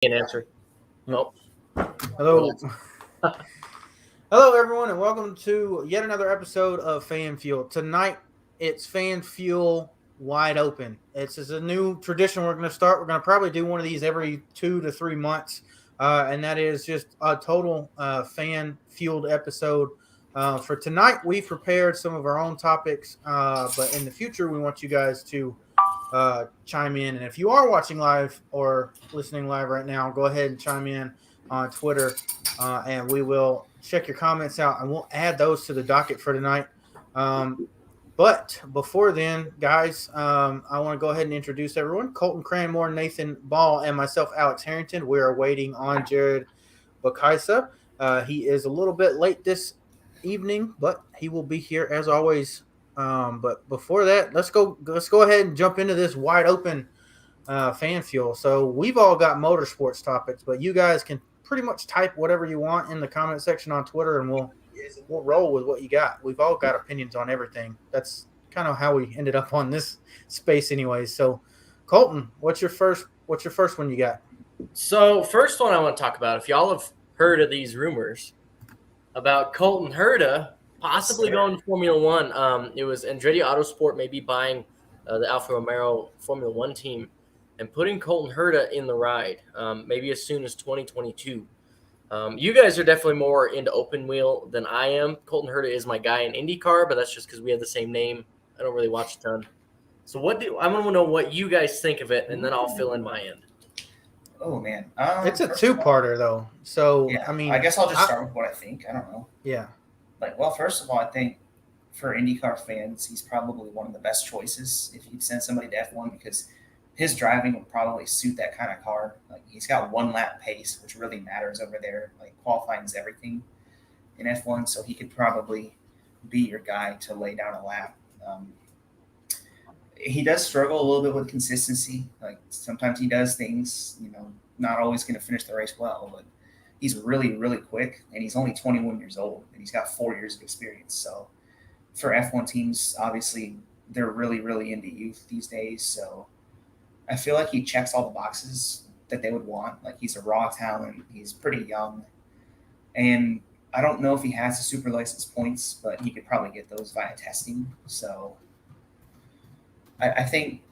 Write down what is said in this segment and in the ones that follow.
Can't answer. Nope. Hello. Hello, everyone, and welcome to yet another episode of FanFuel. Tonight, it's FanFuel Wide Open. It's a new tradition we're going to start. We're going to probably do one of these every 2 to 3 months, and that is just a total fan-fueled episode. For tonight, we've prepared some of our own topics, but in the future, we want you guys to chime in. And if you are watching live or listening live right now, go ahead and chime in on Twitter, and we will check your comments out, and we'll add those to the docket for tonight. But before then, guys, I want to go ahead and introduce everyone. Colton Cranmore, Nathan Ball, and myself, Alex Harrington. We are waiting on Jared Bakaisa. He is a little bit late this evening, but he will be here as always. But before that, let's go ahead and jump into this wide open fan fuel. So we've all got motorsports topics, but you guys can pretty much type whatever you want in the comment section on Twitter, and we'll roll with what you got. We've all got opinions on everything. That's kind of how we ended up on this space, anyways. So, Colton, what's your first one you got? So, first one I want to talk about, if y'all have heard of these rumors about Colton Herta possibly going to Formula One. It was Andretti Autosport maybe buying the Alfa Romeo Formula One team and putting Colton Herta in the ride, maybe as soon as 2022. You guys are definitely more into open wheel than I am. Colton Herta is my guy in IndyCar, but that's just because we have the same name. I don't really watch a ton. So I want to know what you guys think of it, and then I'll fill in my end. Oh man, it's a two-parter though. So yeah, I mean, I guess I'll just start with what I think. I don't know. Yeah. Well, first of all, I think for IndyCar fans, he's probably one of the best choices if you send somebody to F1 because his driving will probably suit that kind of car. Like he's got one lap pace, which really matters over there. Like qualifying is everything in F1, so he could probably be your guy to lay down a lap. He does struggle a little bit with consistency. Like sometimes he does things, not always going to finish the race well, but he's really, really quick, and he's only 21 years old, and he's got 4 years of experience. So for F1 teams, obviously, they're really, really into youth these days. So I feel like he checks all the boxes that they would want. Like he's a raw talent. He's pretty young. And I don't know if he has the super license points, but he could probably get those via testing. So I think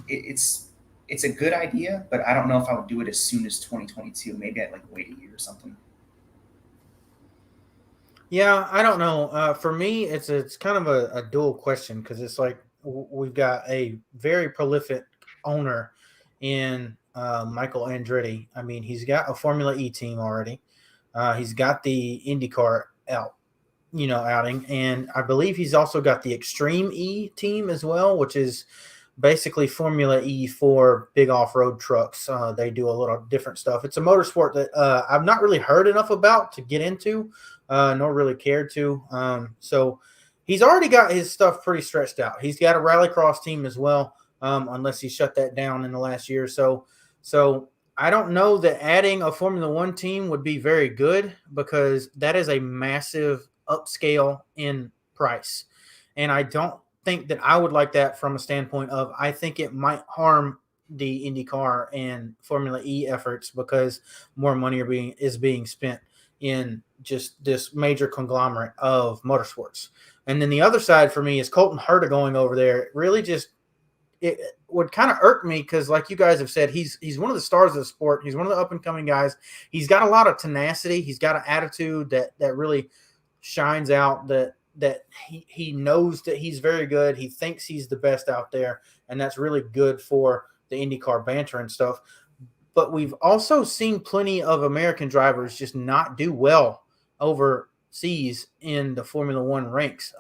it's a good idea, but I don't know if I would do it as soon as 2022. Maybe I'd wait a year or something. Yeah, I don't know. For me, it's kind of a dual question because it's like we've got a very prolific owner in Michael Andretti. I mean, he's got a Formula E team already. He's got the IndyCar outing, and I believe he's also got the Extreme E team as well, which is basically Formula E for big off-road trucks. They do a little different stuff. It's a motorsport that I've not really heard enough about to get into, nor really cared to. So he's already got his stuff pretty stretched out. He's got a rallycross team as well, unless he shut that down in the last year or so. So I don't know that adding a Formula One team would be very good because that is a massive upscale in price. And I don't think that I would like that from a standpoint of I think it might harm the IndyCar and Formula E efforts because more money is being spent in just this major conglomerate of motorsports. And then the other side for me is Colton Herta going over there. It would kind of irk me because, like you guys have said, he's one of the stars of the sport. He's one of the up-and-coming guys. He's got a lot of tenacity. He's got an attitude that really shines out, that he knows that he's very good. He thinks he's the best out there, and that's really good for the IndyCar banter and stuff. But we've also seen plenty of American drivers just not do well overseas in the Formula One ranks.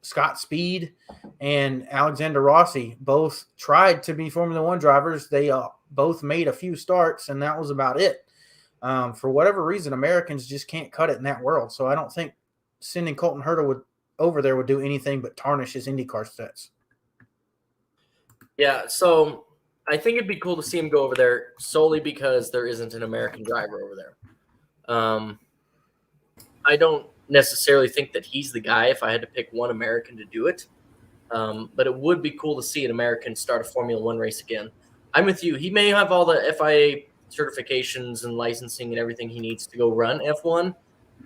Scott Speed and Alexander Rossi both tried to be Formula One drivers. They both made a few starts, and that was about it. For whatever reason, Americans just can't cut it in that world. So I don't think sending Colton Herta over there would do anything but tarnish his IndyCar stats. Yeah, so I think it'd be cool to see him go over there solely because there isn't an American driver over there. I don't necessarily think that he's the guy if I had to pick one American to do it. But it would be cool to see an American start a Formula One race again. I'm with you. He may have all the FIA certifications and licensing and everything he needs to go run F1,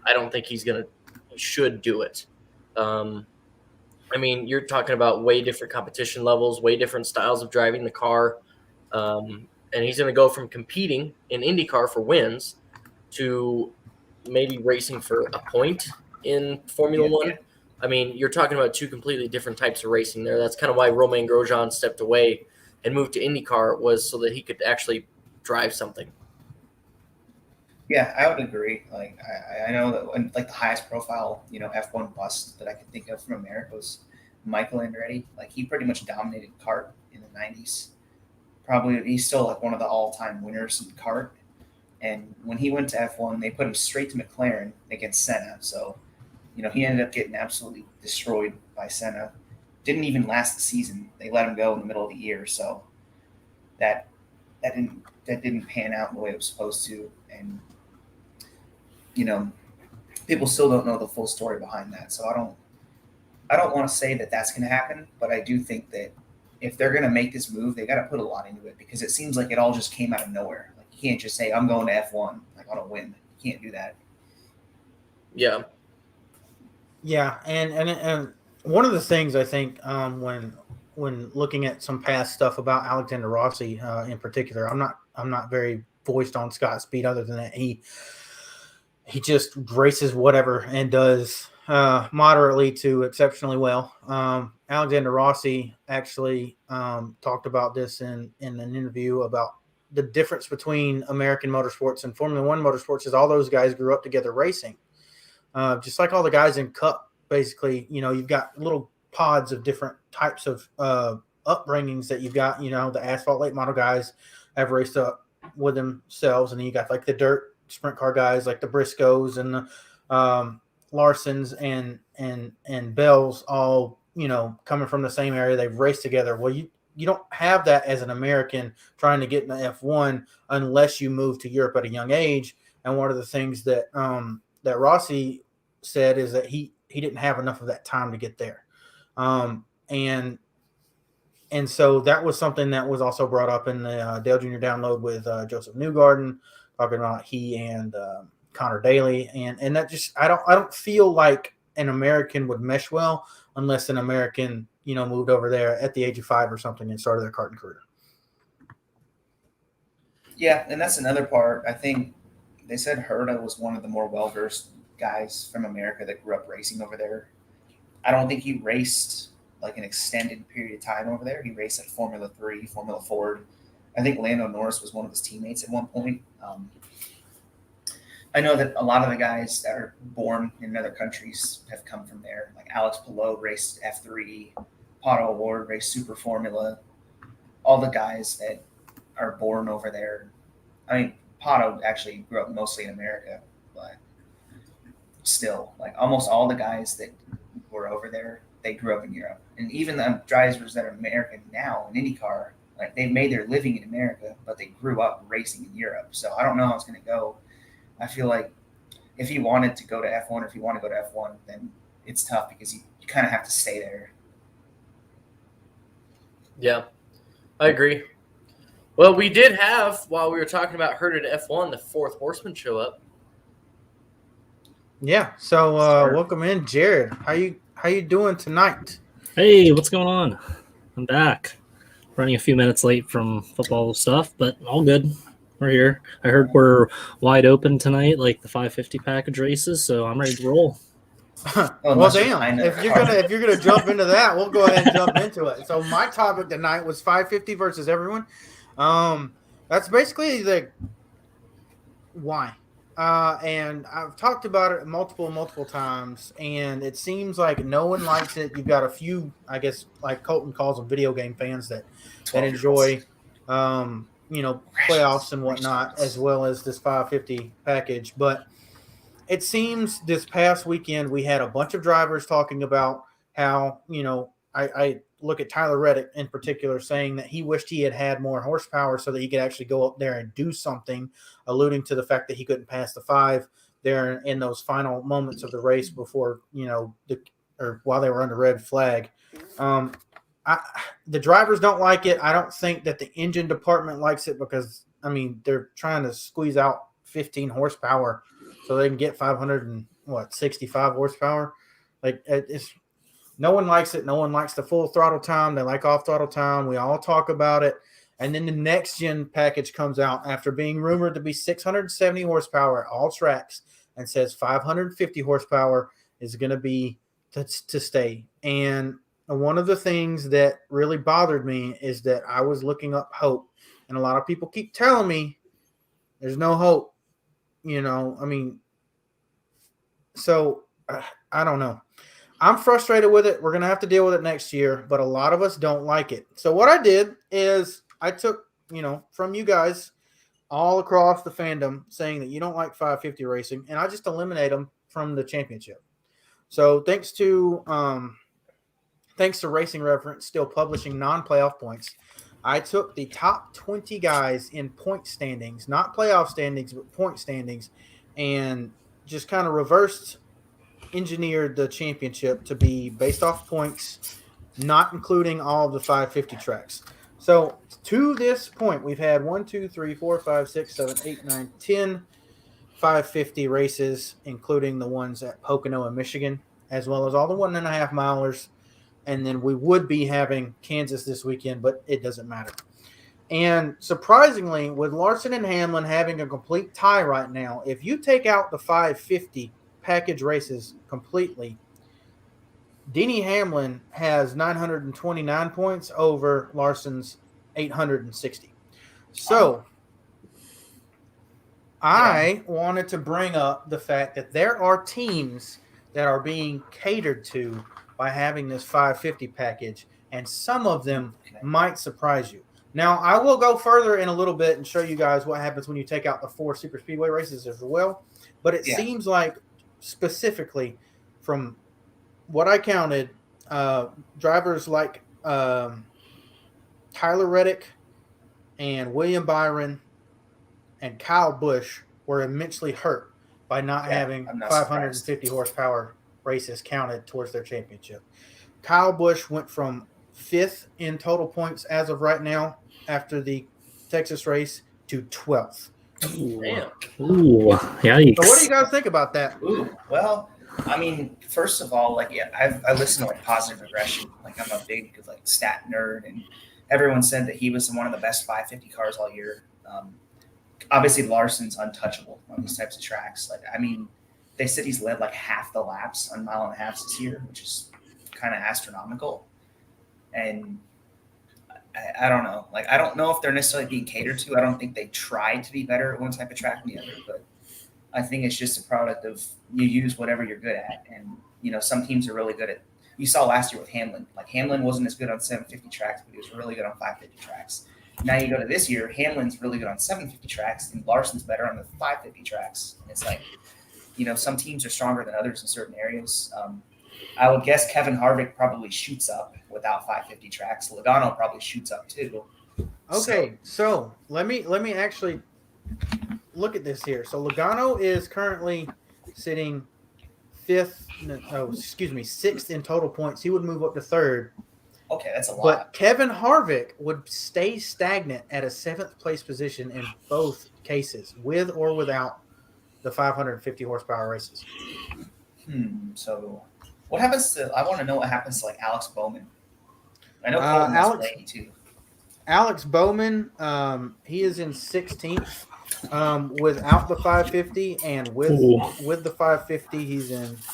I don't think he should do it. I mean, you're talking about way different competition levels, way different styles of driving the car. And he's going to go from competing in IndyCar for wins to maybe racing for a point in Formula One. Yeah. I mean, you're talking about two completely different types of racing there. That's kind of why Romain Grosjean stepped away and moved to IndyCar, was so that he could actually drive something. Yeah, I would agree. Like I know that like the highest profile, F1 bust that I could think of from America was Michael Andretti. Like he pretty much dominated kart in the 90s. Probably he's still like one of the all-time winners in kart. And when he went to F1, they put him straight to McLaren against Senna. So, he ended up getting absolutely destroyed by Senna. Didn't even last the season. They let him go in the middle of the year. So that didn't pan out the way it was supposed to. And people still don't know the full story behind that. So I don't want to say that that's going to happen, but I do think that if they're going to make this move, they got to put a lot into it, because it seems like it all just came out of nowhere. Like you can't just say I'm going to F1 like on a whim. You can't do that. Yeah. Yeah, and one of the things I think when looking at some past stuff about Alexander Rossi in particular, I'm not very voiced on Scott Speed, other than that he just races whatever and does moderately to exceptionally well. Alexander Rossi actually talked about this in an interview about the difference between American motorsports and Formula One motorsports is all those guys grew up together racing. Just like all the guys in Cup, basically, you've got little pods of different types of upbringings that you've got. The asphalt late model guys have raced up with themselves, and then you got like the dirt sprint car guys like the Briscoes and the Larsons and Bells, all coming from the same area. They've raced together. Well, you don't have that as an American trying to get in the F1 unless you move to Europe at a young age. And one of the things that that Rossi said is that he didn't have enough of that time to get there. And so that was something that was also brought up in the Dale Jr. download with Joseph Newgarden, talking about he and Connor Daly. And that just, I don't feel like an American would mesh well unless an American, moved over there at the age of 5 or something and started their karting career. Yeah, and that's another part. I think they said Herta was one of the more well-versed guys from America that grew up racing over there. I don't think he raced like an extended period of time over there. He raced at Formula 3, Formula Ford. I think Lando Norris was one of his teammates at one point. I know that a lot of the guys that are born in other countries have come from there. Like Alex Palou raced F3, Pato O'Ward raced Super Formula. All the guys that are born over there. I mean, Pato actually grew up mostly in America, but still, like almost all the guys that were over there, they grew up in Europe. And even the drivers that are American now in IndyCar, like they've made their living in America, but they grew up racing in Europe. So I don't know how it's going to go. I feel like if he wanted to go to F1 or if you want to go to F1, then it's tough because you kind of have to stay there. Yeah, I agree. Well, we did have, while we were talking about Herta to F1, the fourth horseman show up. Yeah. So welcome in, Jared. How you doing tonight? Hey, what's going on? I'm back. Running a few minutes late from football stuff, but all good. We're here. I heard we're wide open tonight, like the 550 package races, so I'm ready to roll. Well, damn. If you're gonna jump into that, we'll go ahead and jump into it. So my topic tonight was 550 versus everyone. That's basically the why. And I've talked about it multiple times, and it seems like no one likes it. You've got a few, I guess, like Colton calls them, video game fans that enjoy, playoffs and whatnot, as well as this 550 package. But it seems this past weekend we had a bunch of drivers talking about how, I look at Tyler Reddick in particular saying that he wished he had more horsepower so that he could actually go up there and do something, alluding to the fact that he couldn't pass the 5 there in those final moments of the race before, or while they were under red flag. The drivers don't like it. I don't think that the engine department likes it because I mean, they're trying to squeeze out 15 horsepower so they can get 65 horsepower. Like it's no one likes it. No one likes the full throttle time. They like off throttle time. We all talk about it. And then the next gen package comes out after being rumored to be 670 horsepower at all tracks and says 550 horsepower is going to be to stay. And one of the things that really bothered me is that I was looking up hope. And a lot of people keep telling me there's no hope. You know, I mean, so I don't know. I'm frustrated with it. We're going to have to deal with it next year, but a lot of us don't like it. So what I did is I took, from you guys all across the fandom saying that you don't like 550 racing, and I just eliminate them from the championship. So thanks to Racing Reference still publishing non-playoff points, I took the top 20 guys in point standings, not playoff standings, but point standings, and just kind of reversed engineered the championship to be based off points, not including all of the 550 tracks. So to this point, we've had 1, 2, 3, 4, 5, 6, 7, 8, 9, 10 550 races, including the ones at Pocono and Michigan, as well as all the 1.5 milers. And then we would be having Kansas this weekend, but it doesn't matter. And surprisingly, with Larson and Hamlin having a complete tie right now, if you take out the 550 package races completely, Denny Hamlin has 929 points over Larson's 860. So I wanted to bring up the fact that there are teams that are being catered to by having this 550 package, and some of them might surprise you. Now, I will go further in a little bit and show you guys what happens when you take out the 4 super speedway races as well, but it seems like specifically from what I counted, drivers like Tyler Reddick and William Byron and Kyle Busch were immensely hurt by not having 550 horsepower races counted towards their championship. Kyle Busch went from 5th in total points as of right now after the Texas race to 12th. Damn. Ooh, yikes. So what do you guys think about that? Ooh, well, I mean, first of all, I listen to positive regression. Like, I'm a big stat nerd, and everyone said that he was one of the best 550 cars all year. Obviously, Larson's untouchable on these types of tracks. They said he's led half the laps on 1.5 miles this year, which is kind of astronomical. And I don't know. I don't know if they're necessarily being catered to. I don't think they tried to be better at one type of track than the other, but I think it's just a product of you use whatever you're good at. And, some teams are really good at – you saw last year with Hamlin. Hamlin wasn't as good on 750 tracks, but he was really good on 550 tracks. Now you go to this year, Hamlin's really good on 750 tracks, and Larson's better on the 550 tracks. And it's some teams are stronger than others in certain areas. I would guess Kevin Harvick probably shoots up without 550 tracks. Logano probably shoots up too. Okay, so let me actually look at this here. So Logano is currently sitting 6th in total points. He would move up to 3rd. Okay, that's a lot. But Kevin Harvick would stay stagnant at a 7th place position in both cases, with or without the 550 horsepower races. So what happens to – I want to know what happens to Alex Bowman. I know Colton was playing too. Alex Bowman, he is in 16th without the 550, and with the 550, he's in –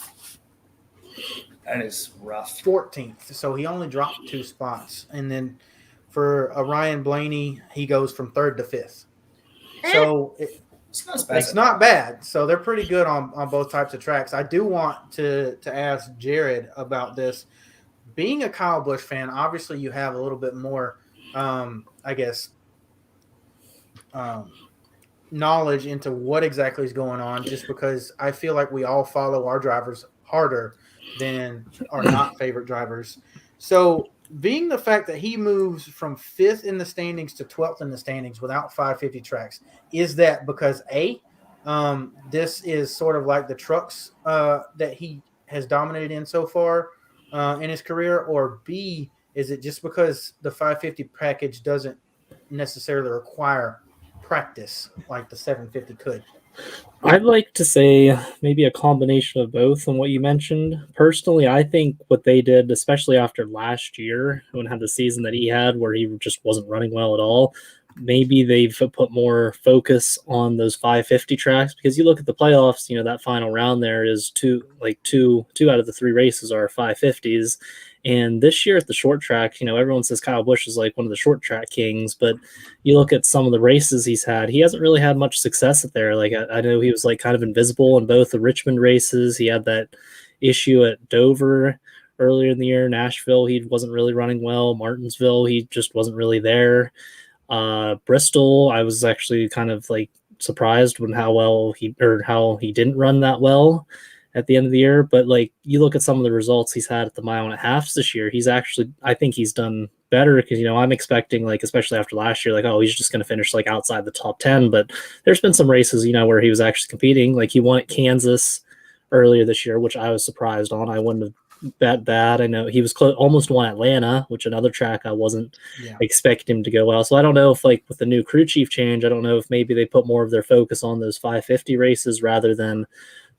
that is rough. 14th. So he only dropped 2 spots. And then for Ryan Blaney, he goes from 3rd to 5th. So it's not bad. So they're pretty good on both types of tracks. I do want to ask Jared about this. Being a Kyle Busch fan, obviously you have a little bit more, knowledge into what exactly is going on, just because I feel like we all follow our drivers harder than our not favorite drivers. So being the fact that he moves from 5th in the standings to 12th in the standings without 550 tracks, is that because this is sort of like the trucks that he has dominated in so far in his career, or B, is it just because the 550 package doesn't necessarily require practice like the 750 could? I'd like to say maybe a combination of both on what you mentioned. Personally, I think what they did, especially after last year, when had the season that he had where he just wasn't running well at all, maybe they've put more focus on those 550 tracks, because you look at the playoffs, that final round there is two out of the 3 races are 550s. And this year at the short track, everyone says Kyle Busch is like one of the short track kings, but you look at some of the races he's had, he hasn't really had much success at there. Like I know he was like kind of invisible in both the Richmond races. He had that issue at Dover earlier in the year. Nashville, he wasn't really running well. Martinsville, he just wasn't really there. Bristol, I was actually kind of like surprised when how he didn't run that well at the end of the year. But like you look at some of the results he's had at the mile and a half this year, I think he's done better, because I'm expecting, like, especially after last year, like, oh, he's just going to finish like outside the top 10. But there's been some races where he was actually competing. Like he won at Kansas earlier this year, which I was surprised on. I wouldn't have bet that. I know he was almost won Atlanta, which another track I wasn't expecting him to go well. So I don't know if, like, with the new crew chief change, I don't know if maybe they put more of their focus on those 550 races rather than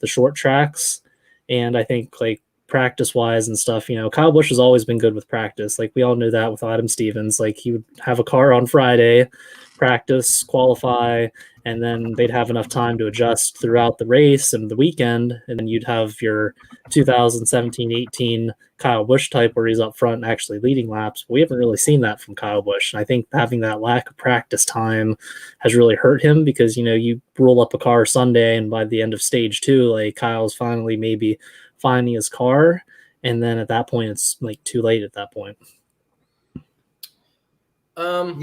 the short tracks. And I think, like, practice wise and stuff, Kyle Busch has always been good with practice. Like we all knew that with Adam Stevens. Like he would have a car on Friday, practice, qualify, and then they'd have enough time to adjust throughout the race and the weekend, and then you'd have your 2017-18 Kyle Busch type where he's up front and actually leading laps. We haven't really seen that from Kyle Busch, and I think having that lack of practice time has really hurt him, because you roll up a car Sunday and by the end of stage 2, like Kyle's finally maybe finding his car, and then at that point it's like too late at that point. I'm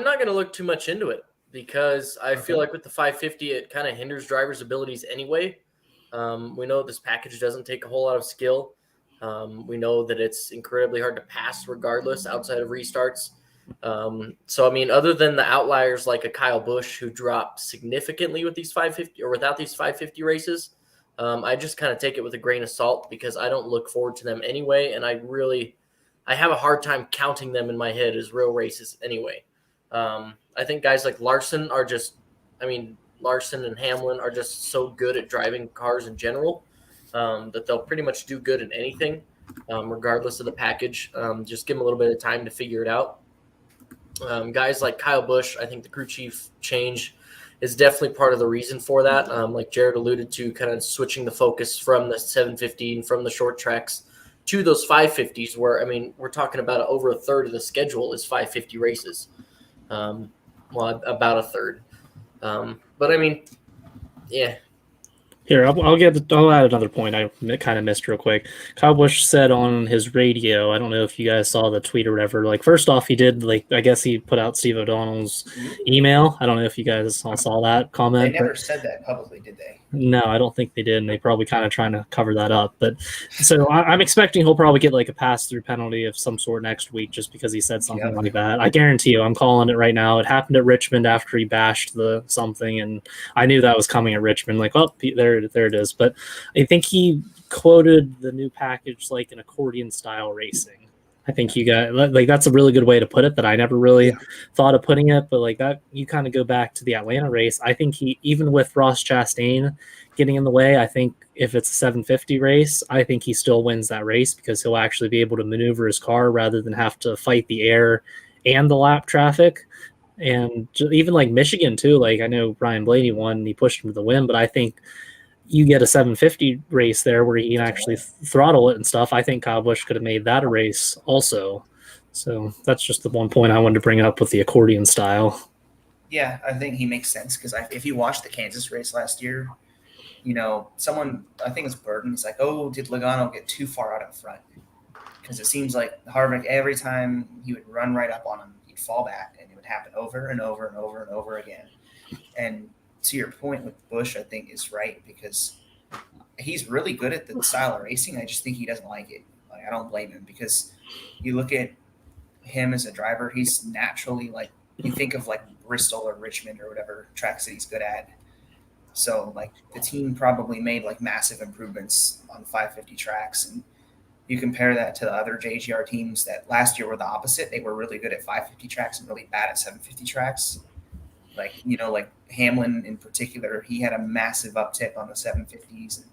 not going to look too much into it, because I feel like with the 550 it kind of hinders drivers' abilities anyway. We know this package doesn't take a whole lot of skill. We know that it's incredibly hard to pass regardless outside of restarts. So I mean, other than the outliers like a Kyle Busch who dropped significantly with these 550 or without these 550 races, I just kind of take it with a grain of salt, because I don't look forward to them anyway, and I have a hard time counting them in my head as real races anyway. I think guys like Larson and Hamlin are just so good at driving cars in general, that they'll pretty much do good in anything, regardless of the package. Just give them a little bit of time to figure it out. Guys like Kyle Busch, I think the crew chief change is definitely part of the reason for that. Like Jared alluded to, kind of switching the focus from the 750 and from the short tracks to those 550s, where, I mean, we're talking about over a third of the schedule is 550 races. Well, about a third. But I mean, yeah. Here, I'll add another point I kind of missed real quick. Kyle Busch said on his radio, I don't know if you guys saw the tweet or whatever, like, first off, he did, like, I guess he put out Steve O'Donnell's email. I don't know if you guys all saw that comment. They never said that publicly, did they? No, I don't think they did, and they probably kind of trying to cover that up. But so I'm expecting he'll probably get like a pass-through penalty of some sort next week, just because he said something like that. I guarantee you, I'm calling it right now. It happened at Richmond after he bashed the something, and I knew that was coming at Richmond. Like, oh, there it is. But I think he quoted the new package like an accordion style racing. I think you got, like, that's a really good way to put it that I never really thought of putting it, but like that, you kind of go back to the Atlanta race. I think he, even with Ross Chastain getting in the way, I think if it's a 750 race, I think he still wins that race, because he'll actually be able to maneuver his car rather than have to fight the air and the lap traffic. And even like Michigan too, like I know Ryan Blaney won and he pushed him to the win, but I think you get a 750 race there where he can actually throttle it and stuff. I think Kyle Busch could have made that a race also. So that's just the one point I wanted to bring up with the accordion style. Yeah, I think he makes sense, because if you watched the Kansas race last year, you know, someone, I think it's Burton, he's like, oh, did Logano get too far out in front? Because it seems like Harvick, every time he would run right up on him, he'd fall back, and it would happen over and over and over and over again. And to your point with Busch, I think is right, because he's really good at the style of racing. I just think he doesn't like it. Like, I don't blame him, because you look at him as a driver, he's naturally, like, you think of like Bristol or Richmond or whatever tracks that he's good at. So like the team probably made like massive improvements on 550 tracks, and You compare that to the other JGR teams that last year were the opposite. They were really good at 550 tracks and really bad at 750 tracks. Like Hamlin in particular, he had a massive uptick on the 750s. And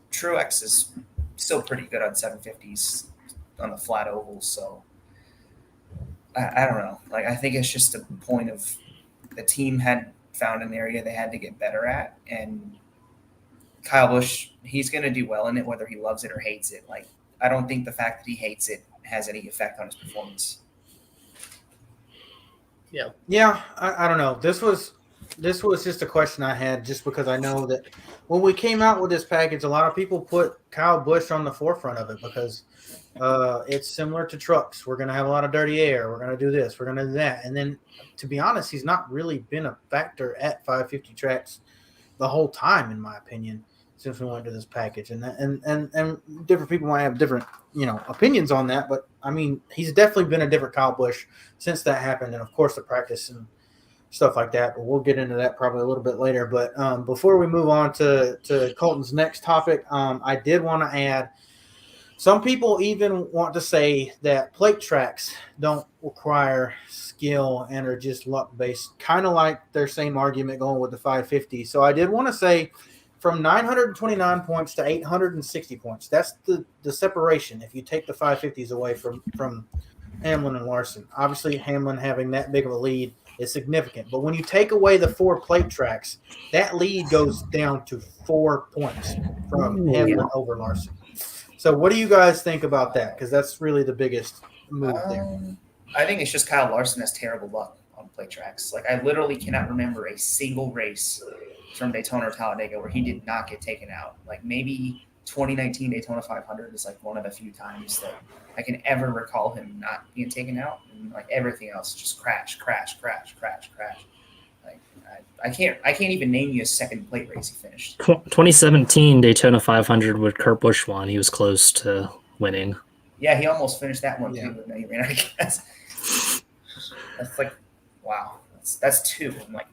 Truex is still pretty good on 750s on the flat ovals. So I don't know. Like, I think it's just a point of the team had found an area they had to get better at, and Kyle Busch, he's going to do well in it, whether he loves it or hates it. Like, I don't think the fact that he hates it has any effect on his performance. Yeah, I don't know. This was just a question I had, just because I know that when we came out with this package, a lot of people put Kyle Busch on the forefront of it because it's similar to trucks. We're going to have a lot of dirty air. We're going to do this. We're going to do that. And then, to be honest, he's not really been a factor at 550 tracks the whole time, in my opinion, since we went to this package. And different people might have different, opinions on that. But, I mean, he's definitely been a different Kyle Busch since that happened. And, of course, the practice and stuff like that. But we'll get into that probably a little bit later. But before we move on to Colton's next topic, I did want to add, some people even want to say that plate tracks don't require skill and are just luck-based, kind of like their same argument going with the 550. So I did want to say, from 929 points to 860 points, that's the separation if you take the 550s away from Hamlin and Larson. Obviously, Hamlin having that big of a lead is significant. But when you take away the 4 plate tracks, that lead goes down to 4 points from Hamlin over Larson. So what do you guys think about that? Because that's really the biggest move there. I think it's just Kyle Larson has terrible luck on plate tracks. Like, I literally cannot remember a single race from Daytona or Talladega where he did not get taken out. Like, maybe 2019 Daytona 500 is like one of the few times that I can ever recall him not being taken out, and like everything else just crash. Like, I can't even name you a second plate race he finished. 2017 Daytona 500 with Kurt Busch won. He was close to winning. Yeah, he almost finished that one too. And then he ran out of gas. That's like, wow. That's 2. I'm like,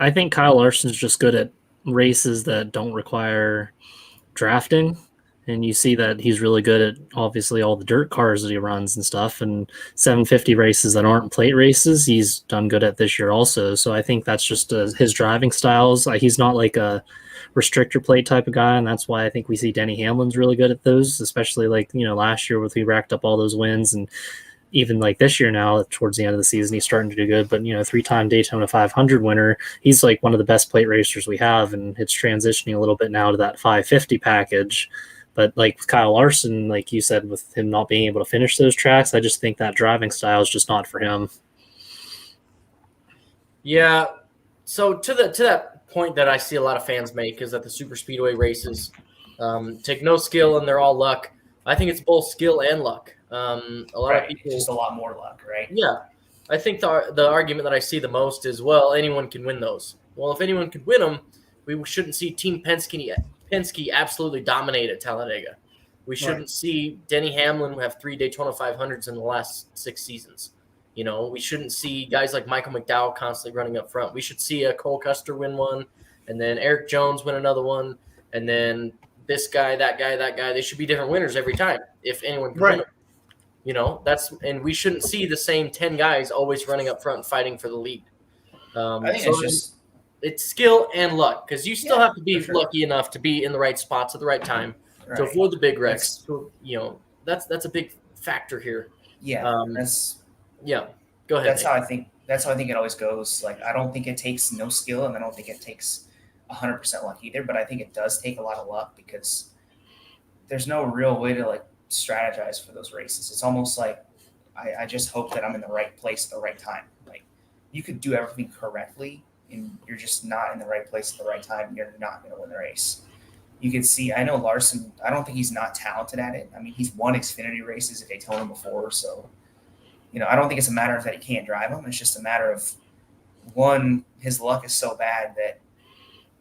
I think Kyle Larson's just good at races that don't require drafting. And you see that he's really good at, obviously, all the dirt cars that he runs and stuff. And 750 races that aren't plate races, he's done good at this year also. So I think that's just his driving styles. He's not like a restrictor plate type of guy, and that's why I think we see Denny Hamlin's really good at those, especially like, last year with he racked up all those wins. And even like this year now, towards the end of the season, he's starting to do good. But, 3-time Daytona 500 winner, he's like one of the best plate racers we have, and it's transitioning a little bit now to that 550 package. But like with Kyle Larson, like you said, with him not being able to finish those tracks, I just think that driving style is just not for him. Yeah. So to that point that I see a lot of fans make is that the super speedway races take no skill and they're all luck. I think it's both skill and luck. A lot of people, just a lot more luck, right? Yeah. I think the argument that I see the most is, well, anyone can win those. Well, if anyone could win them, we shouldn't see Team Penske absolutely dominate at Talladega. We shouldn't see Denny Hamlin have 3 Daytona 500s in the last 6 seasons. We shouldn't see guys like Michael McDowell constantly running up front. We should see a Cole Custer win one, and then Eric Jones win another one, and then this guy, that guy, that guy. They should be different winners every time if anyone can win them. And we shouldn't see the same 10 guys always running up front fighting for the lead. I think it's skill and luck, because you still have to be lucky enough to be in the right spots at the right time to avoid the big wrecks. That's a big factor here. Yeah, Go ahead. That's how I think it always goes. Like, I don't think it takes no skill, and I don't think it takes 100% luck either. But I think it does take a lot of luck, because there's no real way to like strategize for those races. It's almost like I just hope that I'm in the right place at the right time. Like, you could do everything correctly, and you're just not in the right place at the right time, and you're not going to win the race. You can see, I know Larson, I don't think he's not talented at it. I mean, he's won Xfinity races at Daytona before, so, I don't think it's a matter of that he can't drive them. It's just a matter of, one, his luck is so bad that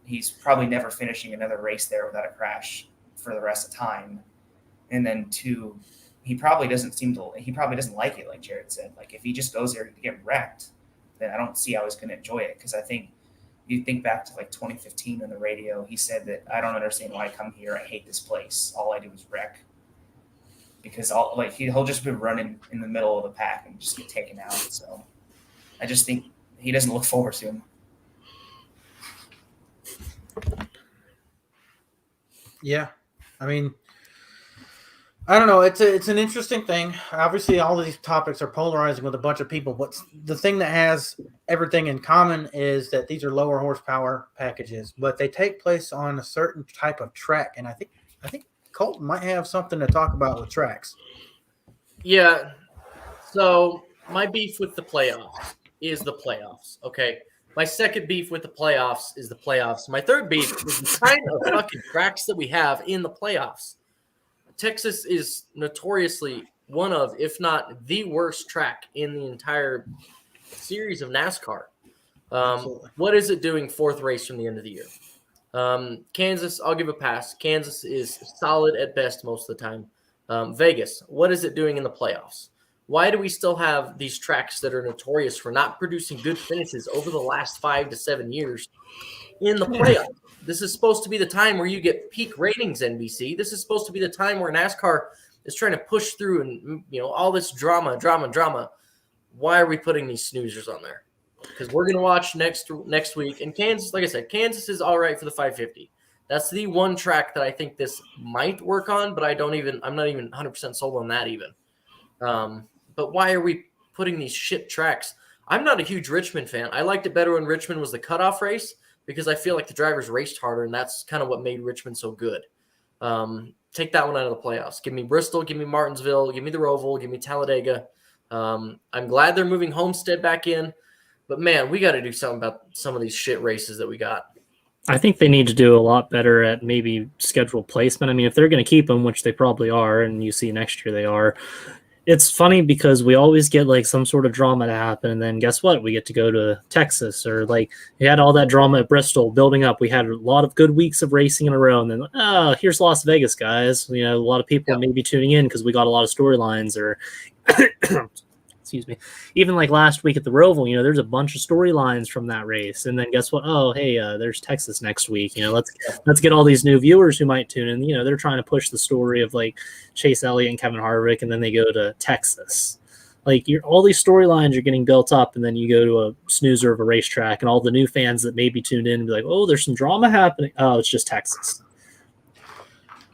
he's probably never finishing another race there without a crash for the rest of the time. And then 2, he probably doesn't like it, like Jared said. Like, if he just goes there to get wrecked, then I don't see how he's going to enjoy it. Because I think you think back to like 2015 on the radio, he said that, I don't understand why I come here. I hate this place. All I do is wreck. because he'll just be running in the middle of the pack and just get taken out. So I just think he doesn't look forward to him. Yeah, I mean, I don't know. It's an interesting thing. Obviously, all of these topics are polarizing with a bunch of people, but the thing that has everything in common is that these are lower horsepower packages, but they take place on a certain type of track, and I think Colton might have something to talk about with tracks. Yeah. So my beef with the playoffs is the playoffs. Okay. My second beef with the playoffs is the playoffs. My third beef is the kind of fucking tracks that we have in the playoffs. Texas is notoriously one of, if not the worst track in the entire series of NASCAR. What is it doing fourth race from the end of the year? Kansas, I'll give a pass. Kansas is solid at best most of the time. Vegas, what is it doing in the playoffs? Why do we still have these tracks that are notorious for not producing good finishes over the last 5 to 7 years in the playoffs? This is supposed to be the time where you get peak ratings, NBC. This is supposed to be the time where NASCAR is trying to push through and, all this drama. Why are we putting these snoozers on there? Because we're going to watch next week. And Kansas, like I said, Kansas is all right for the 550. That's the one track that I think this might work on, but I'm not even 100% sold on that even. But why are we putting these shit tracks? I'm not a huge Richmond fan. I liked it better when Richmond was the cutoff race because I feel like the drivers raced harder, and that's kind of what made Richmond so good. Take that one out of the playoffs. Give me Bristol, give me Martinsville, give me the Roval, give me Talladega. I'm glad they're moving Homestead back in, but man, we got to do something about some of these shit races that we got. I think they need to do a lot better at maybe schedule placement. I mean, if they're going to keep them, which they probably are, and you see next year they are, it's funny because we always get like some sort of drama to happen, and then guess what? We get to go to Texas, or like we had all that drama at Bristol building up. We had a lot of good weeks of racing in a row, and then here's Las Vegas, guys. A lot of people may be tuning in because we got a lot of storylines, or excuse me, even like last week at the Roval, there's a bunch of storylines from that race, and then guess what? Oh, hey, there's Texas next week. Let's get all these new viewers who might tune in. They're trying to push the story of like Chase Elliott and Kevin Harvick, and then they go to Texas. Like all these storylines are getting built up, and then you go to a snoozer of a racetrack, and all the new fans that maybe tuned in and be like, oh, there's some drama happening. Oh, it's just Texas.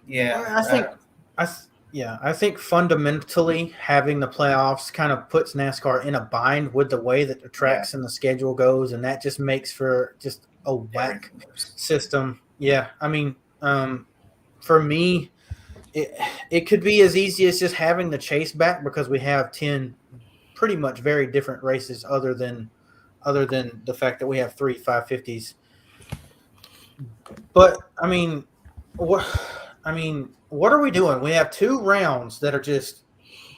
Yeah, I think fundamentally having the playoffs kind of puts NASCAR in a bind with the way that the tracks and the schedule goes, and that just makes for just a whack system. Yeah, I mean, for me, it could be as easy as just having the chase back because we have 10 pretty much very different races other than the fact that we have 3 550s. But I mean, what are we doing? We have 2 rounds that are just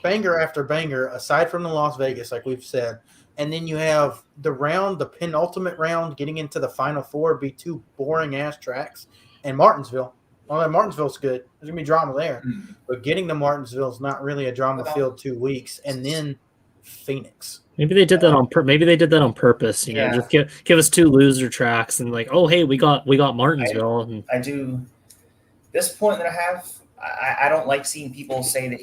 banger after banger, aside from the Las Vegas, like we've said. And then you have the penultimate round, getting into the final 4, be 2 boring-ass tracks. And Martinsville. Well, Martinsville's good. There's going to be drama there. Mm-hmm. But getting to Martinsville is not really a drama-filled 2 weeks. And then Phoenix. Maybe they did that on purpose. Just give us 2 loser tracks and like, oh, hey, we got Martinsville. I do. This point that I have, I don't like seeing people say that,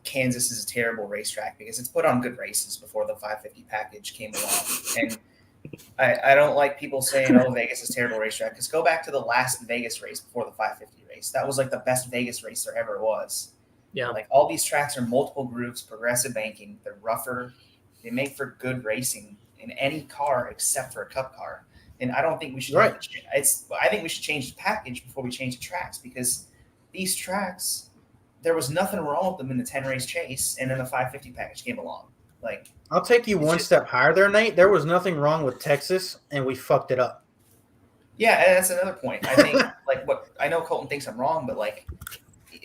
Kansas is a terrible racetrack because it's put on good races before the 550 package came along. And I don't like people saying, oh, Vegas is a terrible racetrack, because go back to the last Vegas race before the 550 race. That was like the best Vegas race there ever was. Yeah. Like all these tracks are multiple grooves, progressive banking. They're rougher. They make for good racing in any car except for a cup car. And I don't think we should. Right. I think we should change the package before we change the tracks, because these tracks, there was nothing wrong with them in the 10-race chase, and then the 550 package came along. Like, I'll take you one step higher there, Nate. There was nothing wrong with Texas, and we fucked it up. Yeah, and that's another point. I think, what I know Colton thinks I'm wrong, but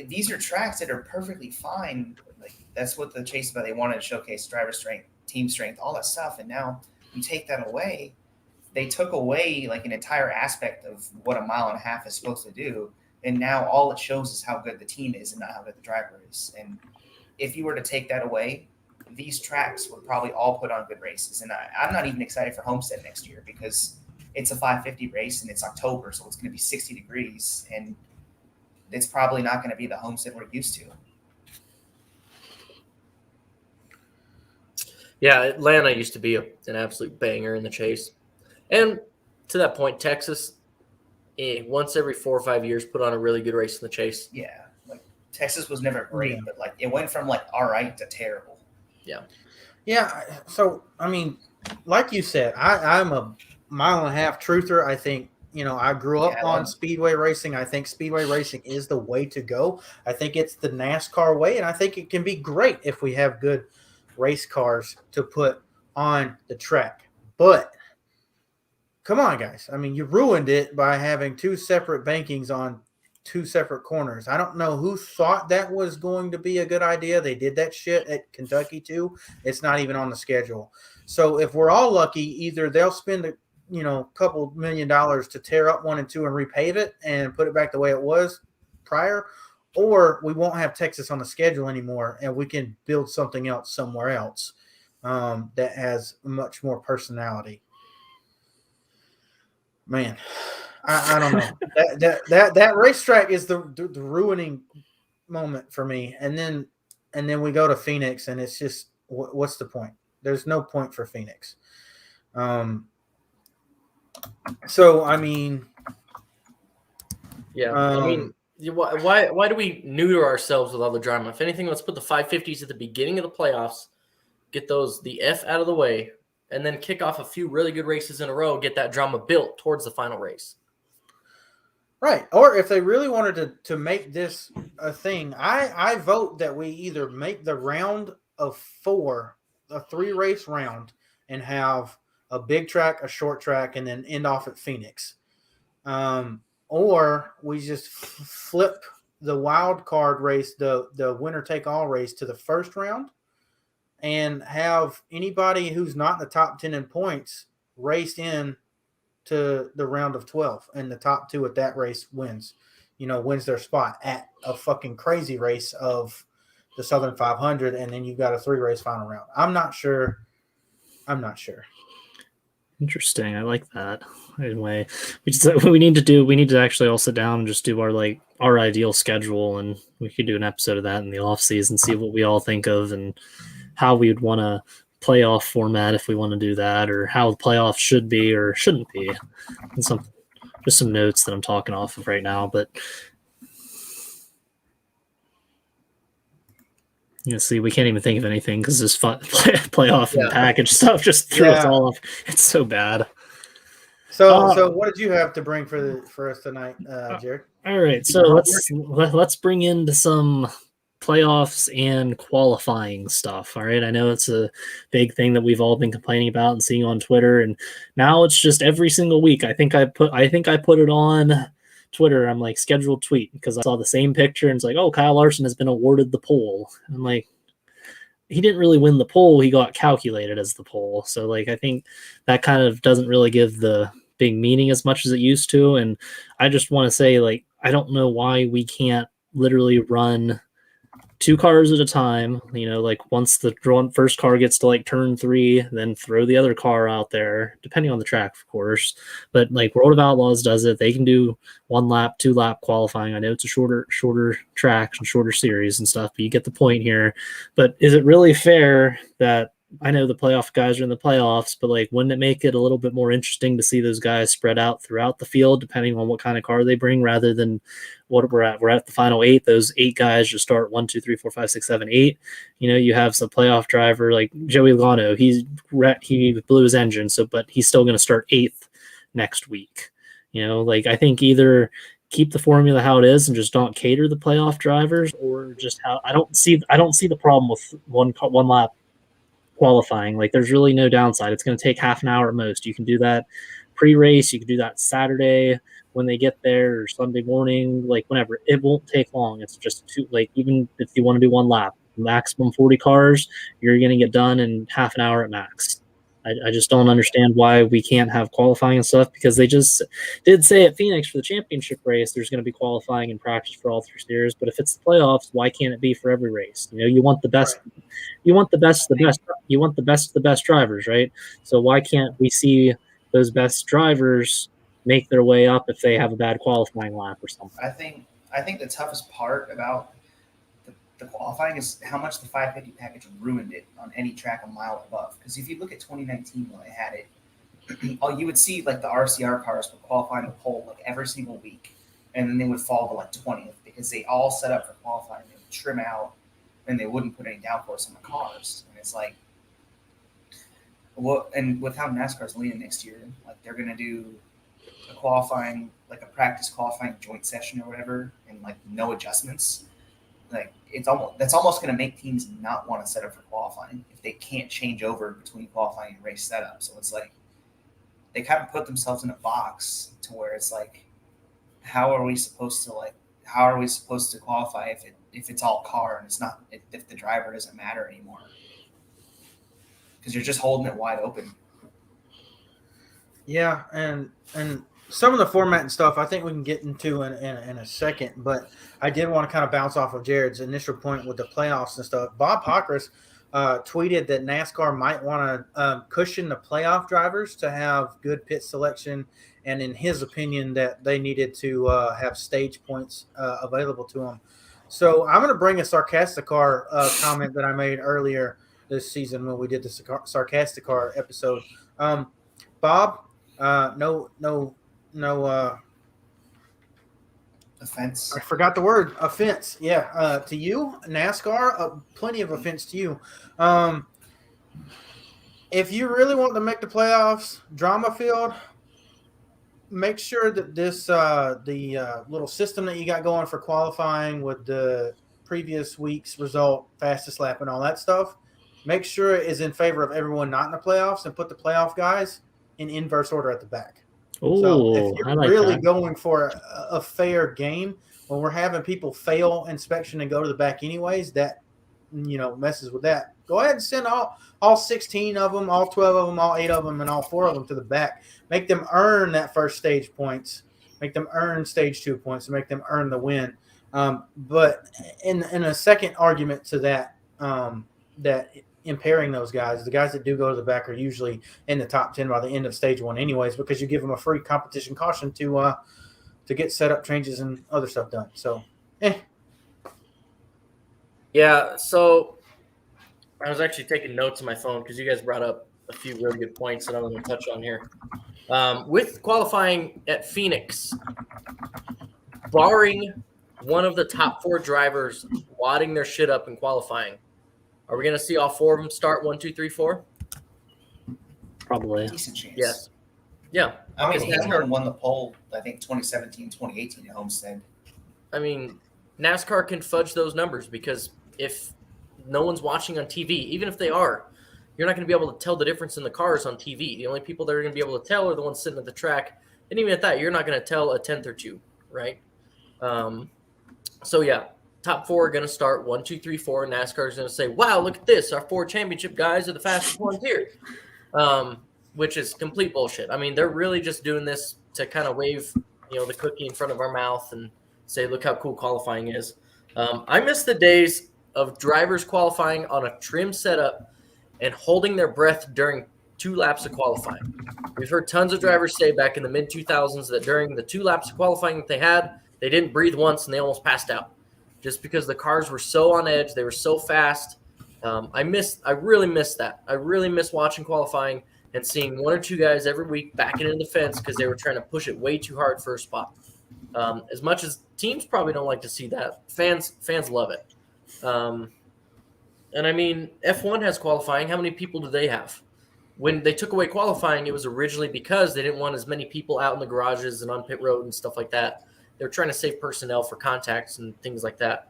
these are tracks that are perfectly fine. Like, that's what the chase about. They wanted to showcase driver strength, team strength, all that stuff, and now you take that away. They took away an entire aspect of what a mile and a half is supposed to do. And now all it shows is how good the team is and not how good the driver is. And if you were to take that away, these tracks would probably all put on good races. And I'm not even excited for Homestead next year because it's a 550 race and it's October. So it's going to be 60 degrees and it's probably not going to be the Homestead we're used to. Yeah, Atlanta used to be an absolute banger in the chase. And to that point, Texas, once every 4 or 5 years, put on a really good race in the chase. Yeah, like Texas was never great, Yeah. but like it went from like all right to terrible. Yeah. So I mean, like you said, I'm a mile and a half truther. I think I grew up Yeah, on speedway racing. I think speedway racing is the way to go. I think it's the NASCAR way, and I think it can be great if we have good race cars to put on the track. But come on, guys. I mean, you ruined it by having two separate bankings on two separate corners. I don't know who thought that was going to be a good idea. They did that shit at Kentucky too. It's not even on the schedule. So if we're all lucky, either they'll spend a couple $1 million to tear up 1 and 2 and repave it and put it back the way it was prior, or we won't have Texas on the schedule anymore and we can build something else somewhere else that has much more personality. Man, I don't know. that racetrack is the ruining moment for me. And then we go to Phoenix, and it's just what's the point? There's no point for Phoenix. So I mean, yeah. I mean, why do we neuter ourselves with all the drama? If anything, let's put the 550s at the beginning of the playoffs, get the F out of the way, and then kick off a few really good races in a row, get that drama built towards the final race. Right. Or if they really wanted to make this a thing, I vote that we either make the round of 4 a 3-race round and have a big track, a short track, and then end off at Phoenix. Or we just flip the wild card race, the winner take all race, to the first round, and have anybody who's not in the top 10 in points raced in to the round of 12, and the top 2 at that race wins their spot at a fucking crazy race of the Southern 500, and then you've got a 3-race final round. I'm not sure. Interesting. I like that. Anyway, we need to actually all sit down and just do our ideal schedule, and we could do an episode of that in the off season, see what we all think of and how we would want to playoff format if we want to do that, or how the playoffs should be or shouldn't be, and just some notes that I'm talking off of right now. But see, we can't even think of anything because this playoff and package stuff just threw us all off. It's so bad. So what did you have to bring for us tonight, Jared? All right, so let's bring into some playoffs and qualifying stuff. All right, I know it's a big thing that we've all been complaining about and seeing on Twitter, and now it's just every single week. I think I put it on Twitter. I'm like, scheduled tweet, because I saw the same picture and it's like, oh, Kyle Larson has been awarded the pole. I'm like, he didn't really win the pole, he got calculated as the pole. So like, I think that kind of doesn't really give the big meaning as much as it used to. And I just want to say, like, I don't know why we can't literally run 2 cars at a time, like once the first car gets to like turn 3, then throw the other car out there, depending on the track, of course. But like World of Outlaws does it. They can do 1 lap, 2 lap qualifying. I know it's a shorter track and shorter series and stuff, but you get the point here. But is it really fair that, I know the playoff guys are in the playoffs, but like, wouldn't it make it a little bit more interesting to see those guys spread out throughout the field, depending on what kind of car they bring, rather than what we're at the final 8? Those 8 guys just start 1, 2, 3, 4, 5, 6, 7, 8. You have some playoff driver like Joey Logano. He blew his engine, but he's still going to start 8th next week. Like, I think either keep the formula how it is and just don't cater the playoff drivers, or just how I don't see the problem with one lap qualifying. Like, there's really no downside. It's going to take half an hour at most. You can do that pre-race, you can do that Saturday when they get there, or Sunday morning, like whenever. It won't take long. It's just even if you want to do 1 lap, maximum 40 cars, you're going to get done in half an hour at max. I just don't understand why we can't have qualifying and stuff, because they just did say at Phoenix for the championship race there's going to be qualifying and practice for all 3 series. But if it's the playoffs, why can't it be for every race? You want the best, you want the best of the best drivers, right? So why can't we see those best drivers make their way up if they have a bad qualifying lap or something? I think the toughest part about the qualifying is how much the 550 package ruined it on any track a mile above. Because if you look at 2019 when they had it, you would see like the RCR cars would qualify in the pole like every single week, and then they would fall to like 20th because they all set up for qualifying. They would trim out, and they wouldn't put any downforce on the cars. And it's like, well, and with how NASCAR's leaning next year, like they're gonna do a qualifying, like a practice qualifying joint session or whatever, and like no adjustments. Like that's almost going to make teams not want to set up for qualifying if they can't change over between qualifying and race setup. So it's like they kind of put themselves in a box to where it's like, how are we supposed to qualify if it's all car and it's not, if the driver doesn't matter anymore? Because you're just holding it wide open. Yeah, and some of the format and stuff I think we can get into in a second, but I did want to kind of bounce off of Jared's initial point with the playoffs and stuff. Bob Pockris tweeted that NASCAR might want to cushion the playoff drivers to have good pit selection, and in his opinion that they needed to have stage points available to them. So I'm going to bring a Sarcastic Car comment that I made earlier this season when we did the Sarcastic Car episode. Bob, no offense. I forgot the word. Offense. Yeah. To you, NASCAR, plenty of offense to you. If you really want to make the playoffs, drama field, make sure that this the little system that you got going for qualifying with the previous week's result, fastest lap, and all that stuff, make sure it is in favor of everyone not in the playoffs, and put the playoff guys in inverse order at the back. Oh, so if you're like really that. going for a fair game, when we're having people fail inspection and go to the back anyways, that messes with that. Go ahead and send all 16 of them, all 12 of them, all 8 of them, and all 4 of them to the back. Make them earn that first stage points. Make them earn stage 2 points, and make them earn the win. But in a second argument to that, that impairing those guys, the guys that do go to the back are usually in the top 10 by the end of stage 1 anyways, because you give them a free competition caution to get setup changes and other stuff done. So, Yeah, so I was actually taking notes on my phone because you guys brought up a few really good points that I'm going to touch on here. With qualifying at Phoenix, barring one of the top 4 drivers wadding their shit up in qualifying, are we going to see all 4 of them start 1, 2, 3, 4? Probably. Decent chance. Yes. Yeah. I mean, Because NASCAR won the pole, I think, 2017, 2018 at Homestead. I mean, NASCAR can fudge those numbers because if no one's watching on TV, even if they are, you're not going to be able to tell the difference in the cars on TV. The only people that are going to be able to tell are the ones sitting at the track. And even at that, you're not going to tell a tenth or two, right? So, yeah, top 4 are going to start 1, 2, 3, 4. NASCAR is going to say, wow, look at this. Our 4 championship guys are the fastest ones here, which is complete bullshit. I mean, they're really just doing this to kind of wave, the cookie in front of our mouth and say, look how cool qualifying is. I miss the days of drivers qualifying on a trim setup and holding their breath during 2 laps of qualifying. We've heard tons of drivers say back in the mid-2000s that during the 2 laps of qualifying that they had, they didn't breathe once and they almost passed out just because the cars were so on edge. They were so fast. I really miss that. I really miss watching qualifying and seeing 1 or 2 guys every week backing into the fence because they were trying to push it way too hard for a spot. As much as teams probably don't like to see that, fans love it. And I mean, F1 has qualifying. How many people do they have? When they took away qualifying, it was originally because they didn't want as many people out in the garages and on pit road and stuff like that. They're trying to save personnel for contacts and things like that.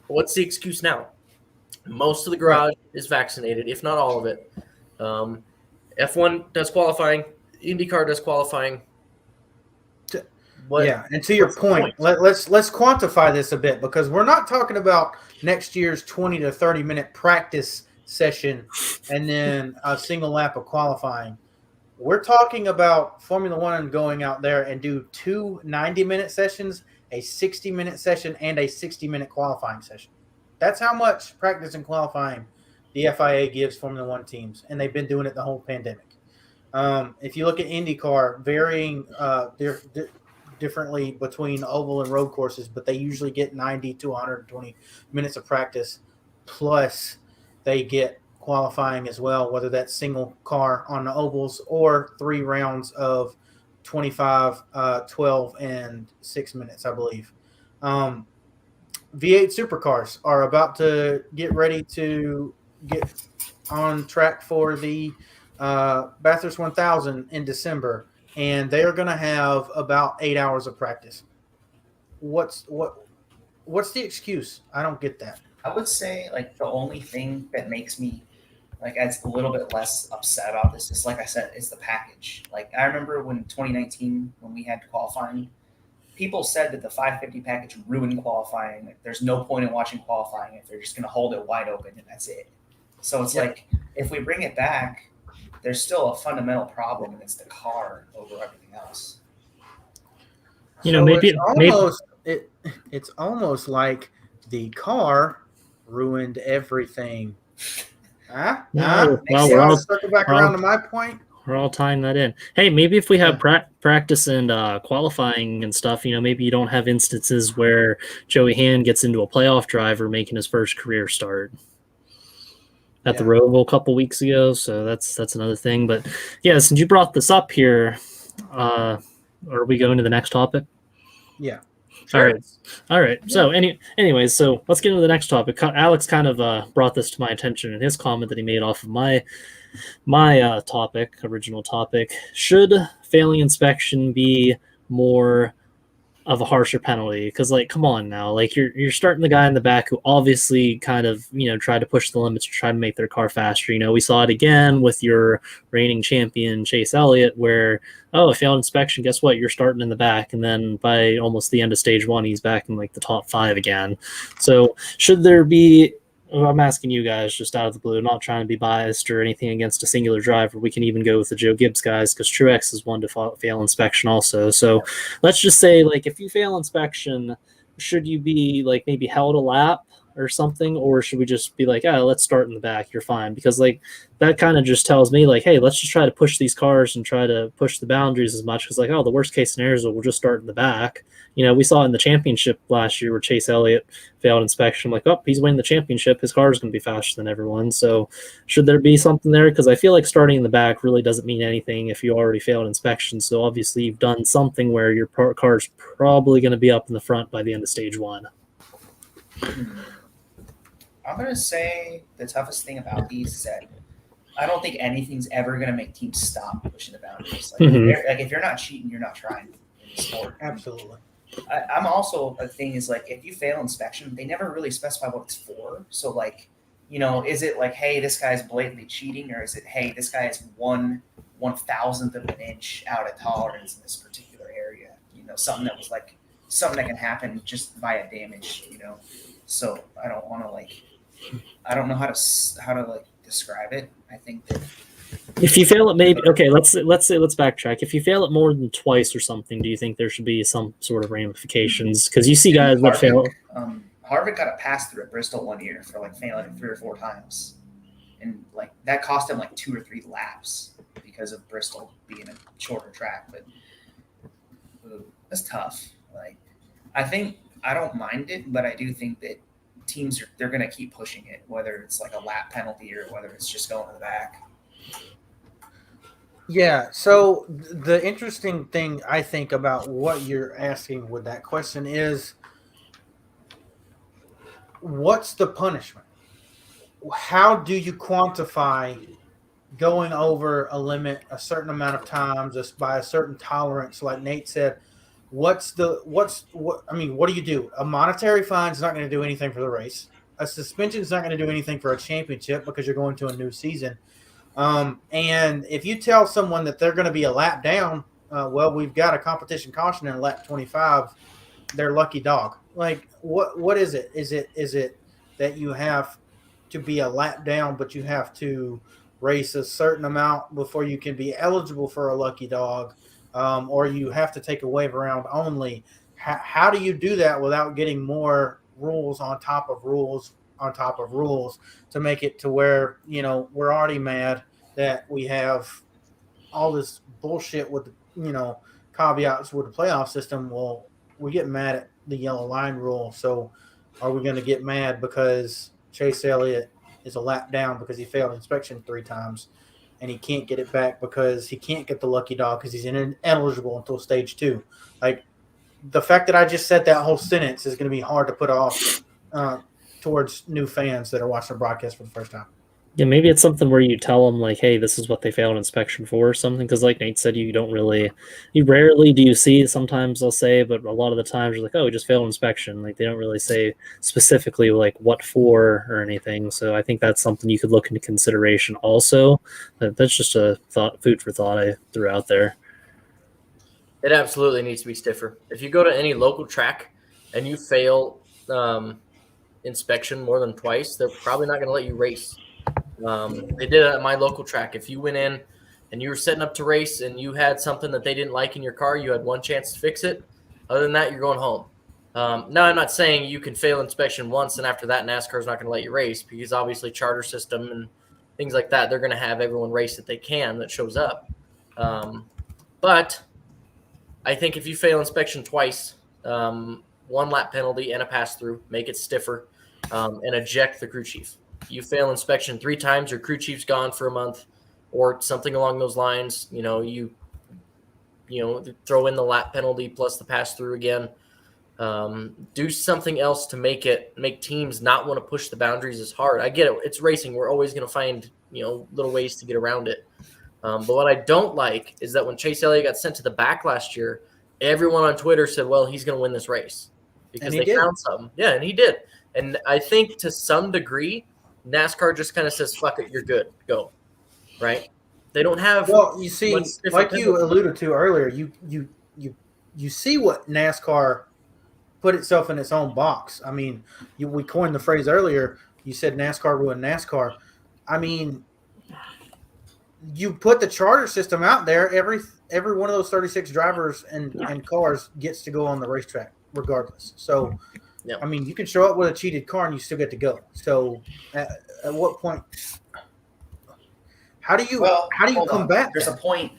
What's the excuse now? Most of the garage is vaccinated, if not all of it. F1 does qualifying. IndyCar does qualifying. And to your point, let's quantify this a bit, because we're not talking about next year's 20 to 30 minute practice session and then a single lap of qualifying. We're talking about Formula One going out there and do 2 90-minute sessions, a 60-minute session, and a 60-minute qualifying session. That's how much practice and qualifying the FIA gives Formula One teams, and they've been doing it the whole pandemic. If you look at IndyCar, varying differently between oval and road courses, but they usually get 90 to 120 minutes of practice, plus they get qualifying as well, whether that's single car on the ovals or 3 rounds of 25, 12, and 6 minutes, I believe. V8 supercars are about to get ready to get on track for the Bathurst 1000 in December, and they are going to have about 8 hours of practice. What's the excuse? I don't get that. I would say like the only thing that makes me like it's a little bit less upset about this is, like I said, it's the package. Like I remember when 2019 when we had qualifying, people said that the 550 package ruined qualifying. Like, there's no point in watching qualifying if they're just going to hold it wide open and that's it. So it's like if we bring it back, there's still a fundamental problem, and it's the car over everything else. You know, maybe it's almost like the car ruined everything. Well, circle back around to my point. We're all tying that in. Hey, maybe if we have practice and qualifying and stuff, you know, maybe you don't have instances where Joey Hand gets into a playoff driver making his first career start at the Roval a couple weeks ago. So that's another thing. But yeah, since you brought this up here, are we going to the next topic? Yeah. Sure. All right. So anyways, so let's get into the next topic. Alex kind of brought this to my attention in his comment that he made off of my original topic. Should failing inspection be more of a harsher penalty? Because, like, come on now, like you're starting the guy in the back who obviously kind of, you know, tried to push the limits to try to make their car faster. You know, we saw it again with your reigning champion Chase Elliott, where a failed inspection, guess what, you're starting in the back, and then by almost the end of stage 1 he's back in like the top 5 again. So should there be, I'm asking you guys just out of the blue, not trying to be biased or anything against a singular driver. We can even go with the Joe Gibbs guys because Truex is one to fail inspection also. So let's just say, like, if you fail inspection, should you be like maybe held a lap or something, or should we just be like, let's start in the back, you're fine? Because like that kind of just tells me like, hey, let's just try to push these cars and try to push the boundaries as much, because like, the worst case scenario is we'll just start in the back. You know, we saw in the championship last year where Chase Elliott failed inspection. Like, he's winning the championship. His car is going to be faster than everyone. So should there be something there? Because I feel like starting in the back really doesn't mean anything if you already failed inspection. So obviously you've done something where your car is probably going to be up in the front by the end of stage 1. I'm going to say the toughest thing about these is that I don't think anything's ever going to make teams stop pushing the boundaries. Like, if you're not cheating, you're not trying in the sport. Absolutely. I'm also, a thing is like, if you fail inspection, they never really specify what it's for. So like, you know, is it like, hey, this guy's blatantly cheating, or is it, hey, this guy is 1/1000th of an inch out of tolerance in this particular area? You know, something that was like something that can happen just via damage. You know, so I don't want to like, I don't know how to like describe it. I think that if you fail it, maybe let's backtrack. If you fail it more than twice or something, do you think there should be some sort of ramifications? Because you see guys that fail. Harvick got a pass through at Bristol one year for like failing 3 or 4 times, and like that cost him like 2 or 3 laps because of Bristol being a shorter track. But that's tough. Like, I think I don't mind it, but I do think that teams they're going to keep pushing it, whether it's like a lap penalty or whether it's just going to the back. Yeah, so the interesting thing I think about what you're asking with that question is, what's the punishment? How do you quantify going over a limit a certain amount of times just by a certain tolerance? Like Nate said, what do you do? A monetary fine is not going to do anything for the race. A suspension is not going to do anything for a championship because you're going to a new season. And if you tell someone that they're going to be a lap down, we've got a competition caution in lap 25, they're lucky dog. Like, what is it? Is it that you have to be a lap down, but you have to race a certain amount before you can be eligible for a lucky dog, or you have to take a wave around only? How do you do that without getting more rules on top of rules on top of rules to make it to where, you know, we're already mad that we have all this bullshit with, you know, caveats with the playoff system. Well, we get mad at the yellow line rule. So are we going to get mad because Chase Elliott is a lap down because he failed inspection 3 times and he can't get it back because he can't get the lucky dog because he's ineligible until stage 2? Like, the fact that I just said that whole sentence is going to be hard to put off towards new fans that are watching the broadcast for the first time. Yeah, maybe it's something where you tell them, like, hey, this is what they failed inspection for or something. Because like Nate said, you rarely do you see, sometimes they'll say, but a lot of the times you're like, oh, we just failed inspection. Like, they don't really say specifically, like, what for or anything. So I think that's something you could look into consideration also. That's just a food for thought I threw out there. It absolutely needs to be stiffer. If you go to any local track and you fail inspection more than twice, they're probably not going to let you race. They did it at my local track. If you went in and you were setting up to race and you had something that they didn't like in your car, you had one chance to fix it. Other than that, you're going home. Now, I'm not saying you can fail inspection once and after that NASCAR is not going to let you race, because obviously charter system and things like that, they're going to have everyone race that they can that shows up. But I think if you fail inspection twice, 1 lap penalty and a pass-through, make it stiffer, and eject the crew chief. You fail inspection 3 times, your crew chief's gone for a month, or something along those lines. You throw in the lap penalty plus the pass-through again. Do something else to make teams not want to push the boundaries as hard. I get it. It's racing. We're always going to find, little ways to get around it. But what I don't like is that when Chase Elliott got sent to the back last year, everyone on Twitter said, well, he's going to win this race because they found something. Yeah, and he did. And I think to some degree, NASCAR just kind of says, fuck it, you're good, go. Right? They don't have. Well, you see, like you alluded to earlier, you see what NASCAR put itself in its own box. I mean, we coined the phrase earlier. You said NASCAR ruined NASCAR. I mean, you put the charter system out there. Every one of those 36 drivers and cars gets to go on the racetrack regardless. So, yeah. I mean, you can show up with a cheated car and you still get to go. So, at what point? How do you combat? There's a point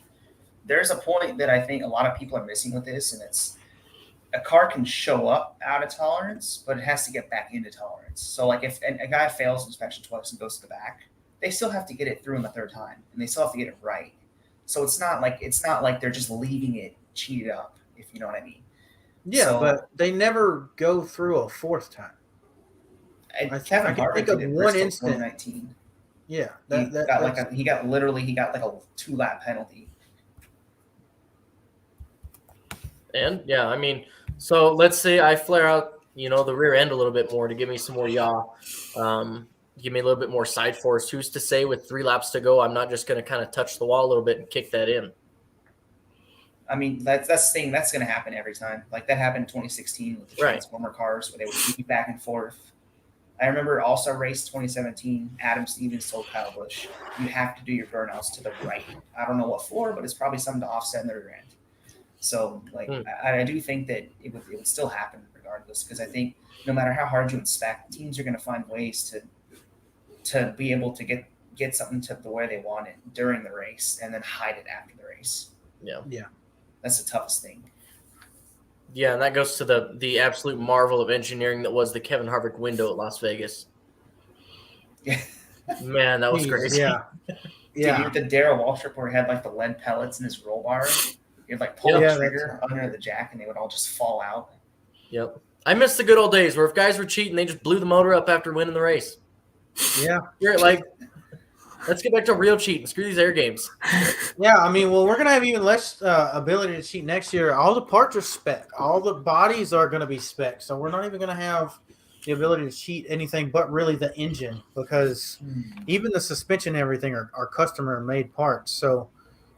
that I think a lot of people are missing with this, and it's a car can show up out of tolerance, but it has to get back into tolerance. So, like if a guy fails inspection twice and goes to the back, they still have to get it through him a 3rd time, and they still have to get it right. So it's not like they're just leaving it cheated up, if you know what I mean. Yeah, but they never go through a 4th time. Kevin Harvick think of one instant. 2019. Yeah, he got like a 2-lap penalty. And yeah, I mean, so let's say I flare out, the rear end a little bit more to give me some more yaw. Give me a little bit more side force. Who's to say with 3 laps to go, I'm not just going to kind of touch the wall a little bit and kick that in? I mean, that's the thing. That's going to happen every time. Like that happened in 2016 with the Transformer cars where they would be back and forth. I remember also race 2017, Adam Stevens told Kyle Busch, you have to do your burnouts to the right. I don't know what for, but it's probably something to offset in the rear end. So, I do think that it would still happen regardless, because I think no matter how hard you inspect, teams are going to find ways to be able to get something to the way they want it during the race and then hide it after the race. Yeah. That's the toughest thing. Yeah, and that goes to the absolute marvel of engineering that was the Kevin Harvick window at Las Vegas. Yeah. Man, that was crazy. Yeah. Yeah. Dude, the Darrell Walsh report had like the lead pellets in his roll bar. You'd like pull the trigger under the jack and they would all just fall out. Yep. I miss the good old days where if guys were cheating, they just blew the motor up after winning the race. Yeah. You're like, let's get back to real cheating. Screw these air games. Yeah, I mean, well, we're going to have even less ability to cheat next year. All the parts are spec. All the bodies are going to be spec. So we're not even going to have the ability to cheat anything but really the engine, because even the suspension and everything are customer-made parts. So,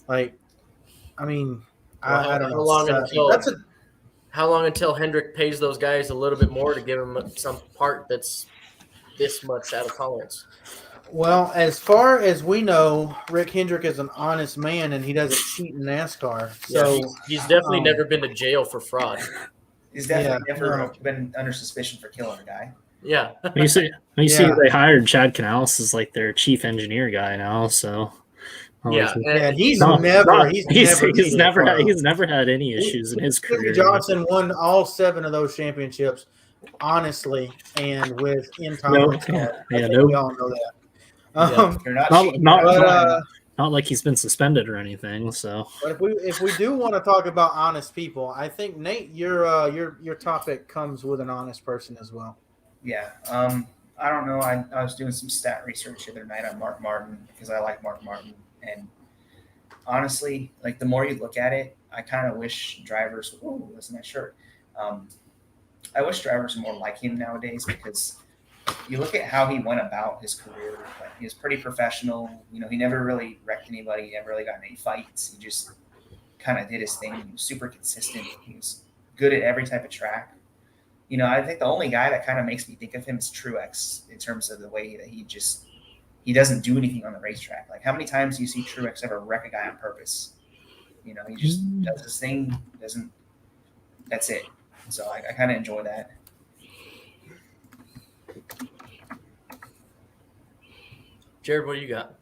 I mean, I don't know. How long until Hendrick pays those guys a little bit more to give them some part that's this much out of tolerance? Well, as far as we know, Rick Hendrick is an honest man, and he doesn't cheat in NASCAR. So he's definitely never been to jail for fraud. He's definitely never been under suspicion for killing a guy. Yeah. You see, they hired Chad Canales as like their chief engineer guy now. So Yeah, And he's No, never no, he's he's never never had any issues in his Jimmy career. Johnson won all 7 of those championships honestly and with intolerance. No, I think no. we all know that. You're not Not, cheating. not, But, not, not like he's been suspended or anything. So, But if we do want to talk about honest people, I think Nate, your topic comes with an honest person as well. Yeah. I don't know. I was doing some stat research the other night on Mark Martin because I like Mark Martin. And honestly, like the more you look at it, I kind of wish drivers, ooh, that's a nice shirt. I wish drivers were more like him nowadays because you look at how he went about his career. Like he was pretty professional. You know, he never really wrecked anybody. He never really got in any fights. He just kind of did his thing. He was super consistent. He was good at every type of track. You know, I think the only guy that kind of makes me think of him is Truex in terms of the way that he doesn't do anything on the racetrack. Like how many times do you see Truex ever wreck a guy on purpose? You know, he just does his thing, that's it. So I kind of enjoy that. Jared, what do you got?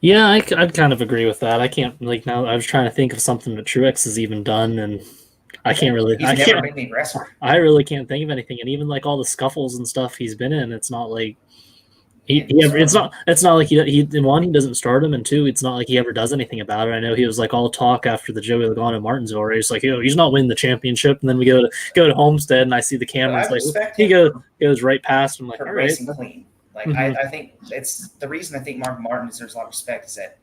yeah, I'd kind of agree with that. I can't like now. I was trying to think of something that Truex has even done, and I can't really. He's never been the aggressor. I really can't think of anything, and even like all the scuffles and stuff he's been in, it's not like it's not like he one, he doesn't start him, and two, it's not like he ever does anything about it. I know he was like all talk after the Joey Logano Martinsville race, like he's not winning the championship, and then we go to Homestead, and I see the cameras like he goes right past him, like all right. Racing clean. Like I think it's the reason I think Mark Martin deserves a lot of respect is that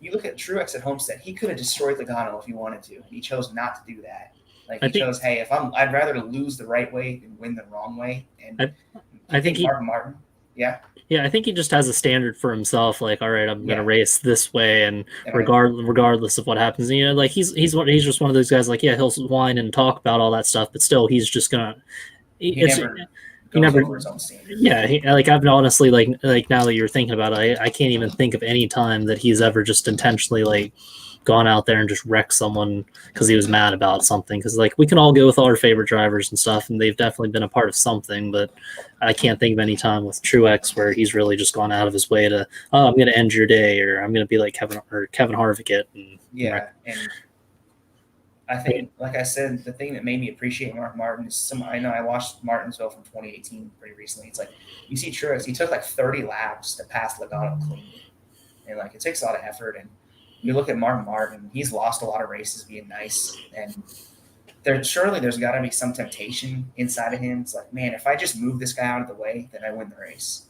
you look at Truex at Homestead, he could have destroyed Logano if he wanted to, and he chose not to do that. Like he chose, hey, I'd rather lose the right way than win the wrong way. And I think Mark Martin, yeah. Yeah, I think he just has a standard for himself. Like, all right, I'm going to race this way, and regardless of what happens, you know, like he's just one of those guys. Like, yeah, he'll whine and talk about all that stuff, but still, he's just gonna. He never over his own standard. Yeah, I've honestly like now that you're thinking about it, I can't even think of any time that he's ever just intentionally like gone out there and just wrecked someone because he was mad about something. Because like we can all go with all our favorite drivers and stuff, and they've definitely been a part of something. But I can't think of any time with Truex where he's really just gone out of his way to, oh, I'm going to end your day, or I'm going to be like Kevin Harvick. And I think, like I said, the thing that made me appreciate Mark Martin is I know I watched Martinsville from 2018 pretty recently. It's like you see Truex, he took like 30 laps to pass Logano clean, and like it takes a lot of effort. And you look at Mark Martin, he's lost a lot of races being nice, and there's got to be some temptation inside of him. It's like, man, if I just move this guy out of the way, then I win the race.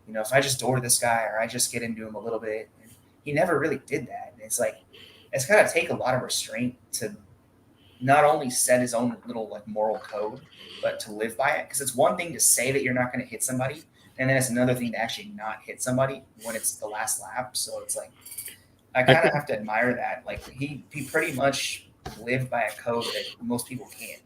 You know, if I just door this guy or I just get into him a little bit, and he never really did that. And it's like it's got to take a lot of restraint to not only set his own little like moral code, but to live by it. Because it's one thing to say that you're not going to hit somebody, and then it's another thing to actually not hit somebody when it's the last lap. So it's like I kind of have to admire that. Like he pretty much lived by a code that most people can't.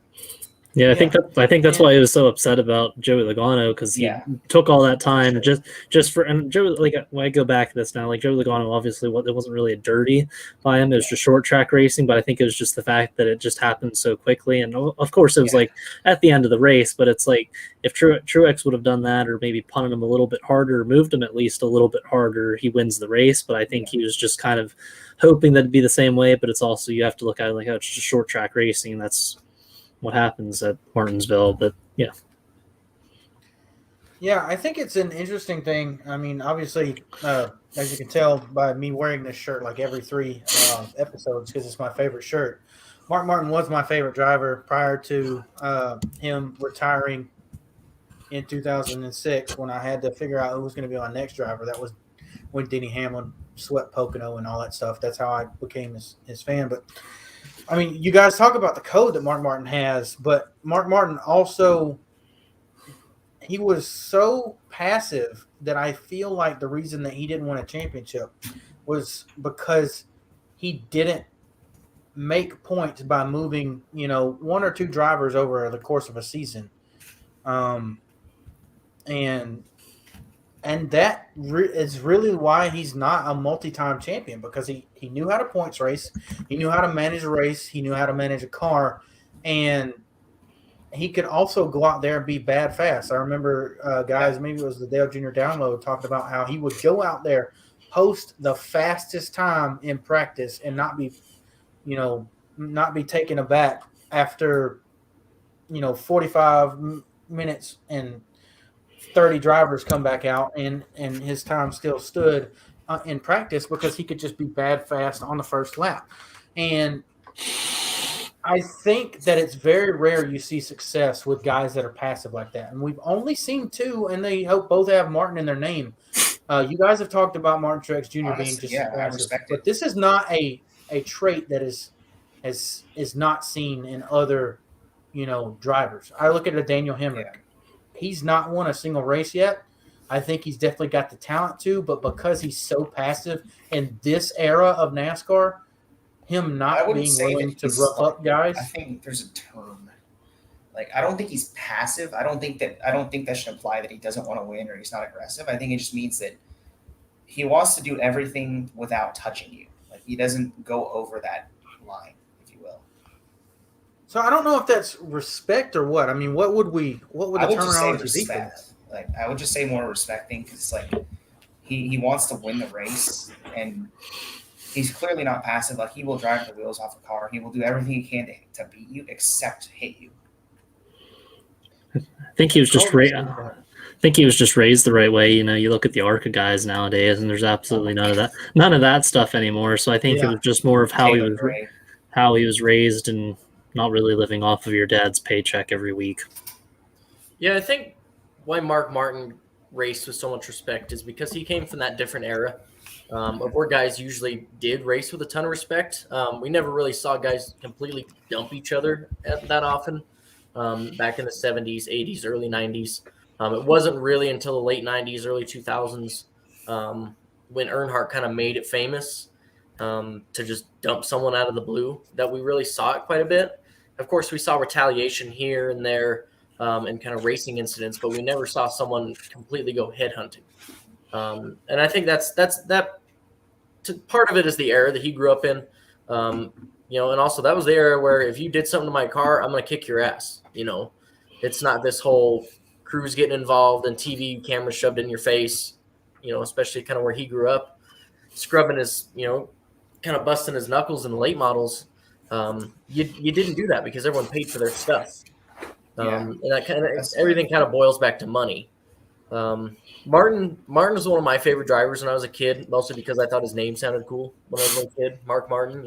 Yeah, I think that's why he was so upset about Joey Logano, because he took all that time just for, and Joey, like when I go back to this now, like Joey Logano, obviously it wasn't really a dirty by him. It was just short track racing, but I think it was just the fact that it just happened so quickly, and of course it was like at the end of the race. But it's like if Truex would have done that, or maybe punted him a little bit harder, moved him at least a little bit harder, he wins the race. But I think he was just kind of hoping that it'd be the same way. But it's also, you have to look at it like, oh, it's just short track racing, and that's what happens at Martinsville. But yeah, I think it's an interesting thing. I mean, obviously, as you can tell by me wearing this shirt like every 3 episodes, because it's my favorite shirt. Mark Martin was my favorite driver prior to him retiring in 2006, when I had to figure out who was going to be my next driver. That was when Denny Hamlin swept Pocono and all that stuff. That's how I became his fan. But I mean, you guys talk about the code that Mark Martin has, but Mark Martin also, he was so passive that I feel like the reason that he didn't win a championship was because he didn't make points by moving, 1 or 2 drivers over the course of a season. And that is really why he's not a multi-time champion, because he knew how to points race. He knew how to manage a race. He knew how to manage a car. And he could also go out there and be bad fast. I remember guys, maybe it was the Dale Jr. Download, talked about how he would go out there post the fastest time in practice and not be taken aback after 45 minutes and 30 drivers come back out and his time still stood in practice because he could just be bad fast on the first lap. And I think that it's very rare you see success with guys that are passive like that. And we've only seen two, and they both have Martin in their name. You guys have talked about Martin Truex Jr. Honestly, being just yeah, I passive, respect but it. this is not a trait that is not seen in other drivers. I look at a Daniel Hemrick. Yeah. He's not won a single race yet. I think he's definitely got the talent to, but because he's so passive in this era of NASCAR, him I not wouldn't being say willing that to he's rough up guys. I think there's a term. Like, I don't think he's passive. I don't think that should imply that he doesn't want to win or he's not aggressive. I think it just means that he wants to do everything without touching you. Like, he doesn't go over that line, if you will. So I don't know if that's respect or what. I mean, what would the I would just say terminology be for that? respect. Like, I would just say more respecting, because like he wants to win the race, and he's clearly not passive. Like, he will drive the wheels off a car. He will do everything he can to beat you, except hit you. I think he was just raised the right way. You look at the ARCA guys nowadays, and there's absolutely none of that stuff anymore. So I think it was just more of how he was raised, and not really living off of your dad's paycheck every week. Yeah, I think why Mark Martin raced with so much respect is because he came from that different era of where guys usually did race with a ton of respect. We never really saw guys completely dump each other that often back in the 70s, 80s, early 90s. It wasn't really until the late 90s, early 2000s when Earnhardt kind of made it famous to just dump someone out of the blue that we really saw it quite a bit. Of course, we saw retaliation here and there and kind of racing incidents, but we never saw someone completely go headhunting. And I think that's part of it is the era that he grew up in. And also that was the era where if you did something to my car, I'm going to kick your ass. It's not this whole crews getting involved and TV cameras shoved in your face, especially kind of where he grew up, scrubbing his, kind of busting his knuckles in the late models. You didn't do that because everyone paid for their stuff. And that kind of everything kind of boils back to money. Martin was one of my favorite drivers when I was a kid, mostly because I thought his name sounded cool when I was a kid, Mark Martin,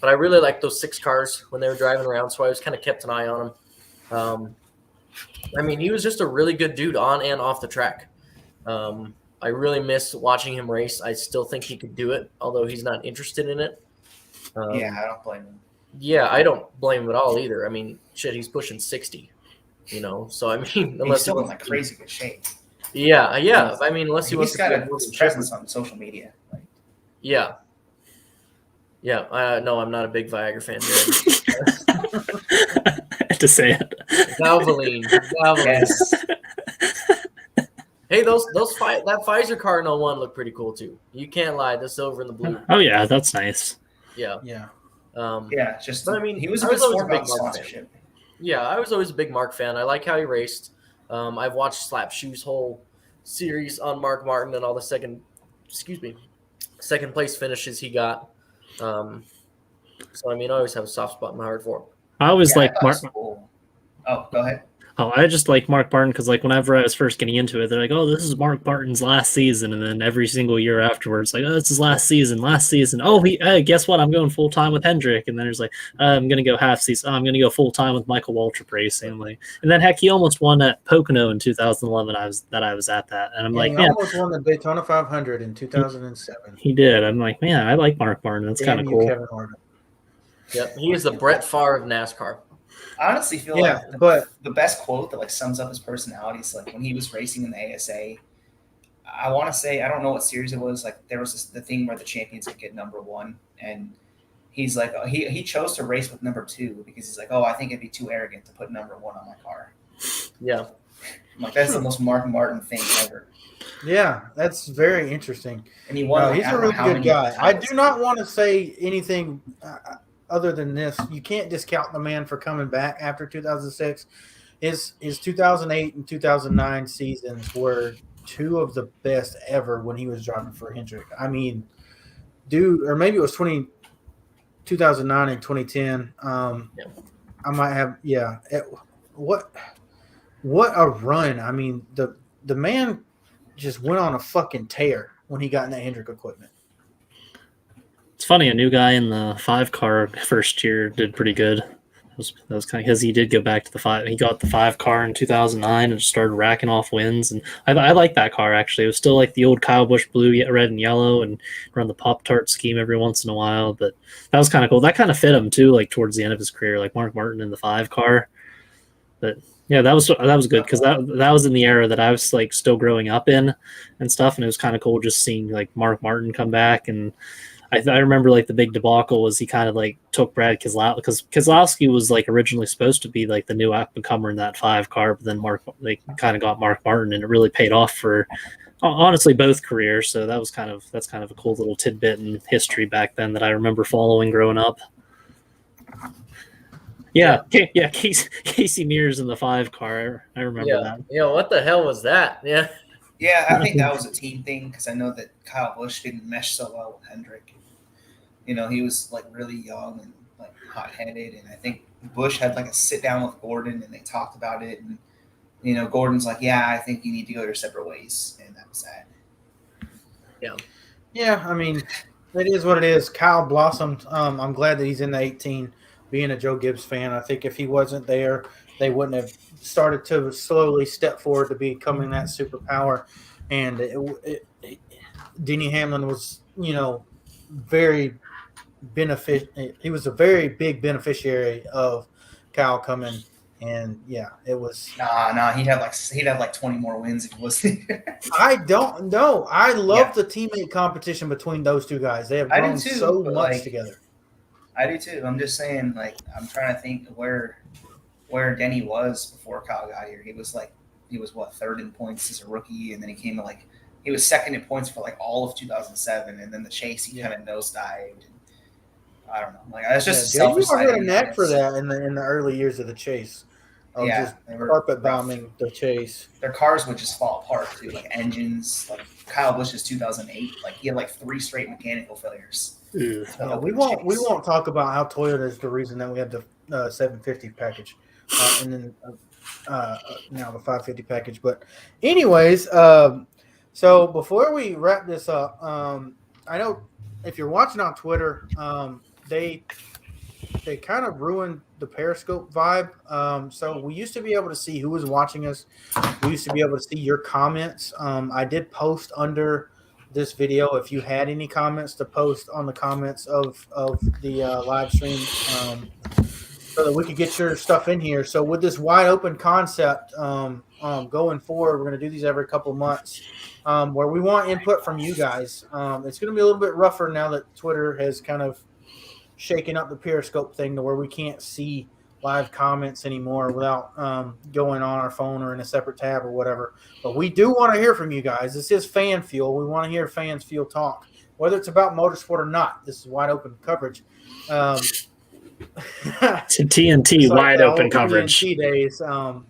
but I really liked those 6 cars when they were driving around, so I always kind of kept an eye on him. He was just a really good dude on and off the track. I really miss watching him race. I still think he could do it, although he's not interested in it. I don't blame him. Yeah, I don't blame him at all either. He's pushing 60, so unless he's still in like crazy good shape. Yeah. Unless he wants to got a presence on social media. Like, yeah. No, I'm not a big Viagra fan. I had to say it. Valvoline. yes. Hey, that Pfizer car in 01 looked pretty cool too. You can't lie, the silver and the blue. Oh yeah, that's nice. Yeah. Just. But he was always a big sponsorship. Yeah, I was always a big Mark fan. I like how he raced. I've watched Slap Shoe's whole series on Mark Martin and all the second place finishes he got. I always have a soft spot in my heart for him. I always like Mark. Cool. Oh, go ahead. Oh, I just like Mark Martin because, whenever I was first getting into it, they're like, "Oh, this is Mark Martin's last season," and then every single year afterwards, like, "Oh, it's his last season." Oh, guess what? I'm going full time with Hendrick, and then there's I'm going to go half season. I'm going to go full time with Michael Waltrip Racing. And then heck, he almost won at Pocono in 2011. I was at that, and I'm he almost won the Daytona 500 in 2007. He did. I'm like, man, I like Mark Martin. That's kind of cool. Kevin Harvick. Yep, he is the Brett Favre of NASCAR. I honestly feel the best quote that sums up his personality is when he was racing in the ASA. I want to say, I don't know what series it was. There was the thing where the champions could get number 1, and he's like, he chose to race with number 2 because he's like, I think it'd be too arrogant to put number 1 on my car. Yeah, that's the most Mark Martin thing ever. Yeah, that's very interesting. And he won. He's a really good guy. I do not want to say anything. Other than this, you can't discount the man for coming back after 2006. His 2008 and 2009 seasons were two of the best ever when he was driving for Hendrick. I mean, dude, or maybe it was 2009 and 2010. I might have, yeah. What a run! I mean, the man just went on a fucking tear when he got in that Hendrick equipment. It's funny, a new guy in the 5 car first year did pretty good. That was kind of because he did go back to the 5. He got the 5 car in 2009 and just started racking off wins. And I like that car, actually. It was still like the old Kyle Busch blue, red, and yellow, and run the Pop-Tart scheme every once in a while. But that was kind of cool. That kind of fit him, too, like towards the end of his career, like Mark Martin in the 5 car. But yeah, that was good because that was in the era that I was like still growing up in and stuff. And it was kind of cool just seeing like Mark Martin come back. And I remember like the big debacle was he kind of like took Brad Keselowski, because Keselowski was like originally supposed to be like the new up and comer in that 5 car, but then kind of got Mark Martin, and it really paid off for honestly both careers. So that's kind of a cool little tidbit in history back then that I remember following growing up. Yeah, Casey Mears in the 5 car. I remember that. Yeah, what the hell was that? Yeah. Yeah, I think that was a team thing because I know that Kyle Busch didn't mesh so well with Hendrick. You know, he was like really young and like hot-headed, and I think Busch had like a sit down with Gordon and they talked about it, and you know, Gordon's like, "Yeah, I think you need to go your separate ways," and that was that. Yeah. I mean, it is what it is. Kyle blossomed. I'm glad that he's in the 18. Being a Joe Gibbs fan, I think if he wasn't there, they wouldn't have started to slowly step forward to becoming that superpower. And Denny Hamlin was, you know, very he was a very big beneficiary of Kyle coming. And yeah, it was. Nah. He'd have like 20 more wins if he was there. I don't know. I love the teammate competition between those two guys. They have grown so much together. I do too. I'm just saying, like, I'm trying to think where Denny was before Kyle got here. He was what, 3rd in points as a rookie, and then he came to like he was 2nd in points for like all of 2007, and then the chase he kind of nosedived. I don't know. Like that's just you had a knack for that in the early years of the chase. Just carpet bombing the chase. Their cars would just fall apart too, like engines. Like Kyle Busch's 2008, like he had like 3 straight mechanical failures. Yeah, we won't talk about how Toyota is the reason that we had the 750 package, and then now the 550 package. But anyways, so before we wrap this up, I know if you're watching on Twitter, they kind of ruined the Periscope vibe. So we used to be able to see who was watching us. We used to be able to see your comments. I did post under this video if you had any comments to post on the comments of the live stream, so that we could get your stuff in here. So with this wide open concept, going forward, we're going to do these every couple of months, where we want input from you guys. It's going to be a little bit rougher now that Twitter has kind of shaken up the Periscope thing to where we can't see live comments anymore without going on our phone or in a separate tab or whatever. But we do want to hear from you guys. This is Fan Fuel. We want to hear Fans Fuel talk, whether it's about motorsport or not. This is wide open coverage. To TNT, like wide open coverage. TNT days.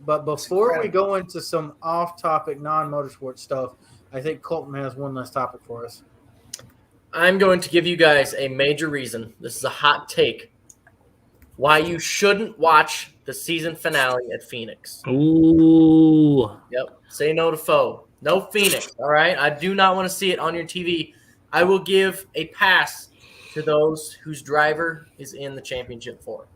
But before we go into some off-topic, non-motorsport stuff, I think Colton has one last topic for us. I'm going to give you guys a major reason. This is a hot take. Why you shouldn't watch the season finale at Phoenix. Ooh. Yep. Say no to foe. No Phoenix. All right. I do not want to see it on your TV. I will give a pass to those whose driver is in the championship 4.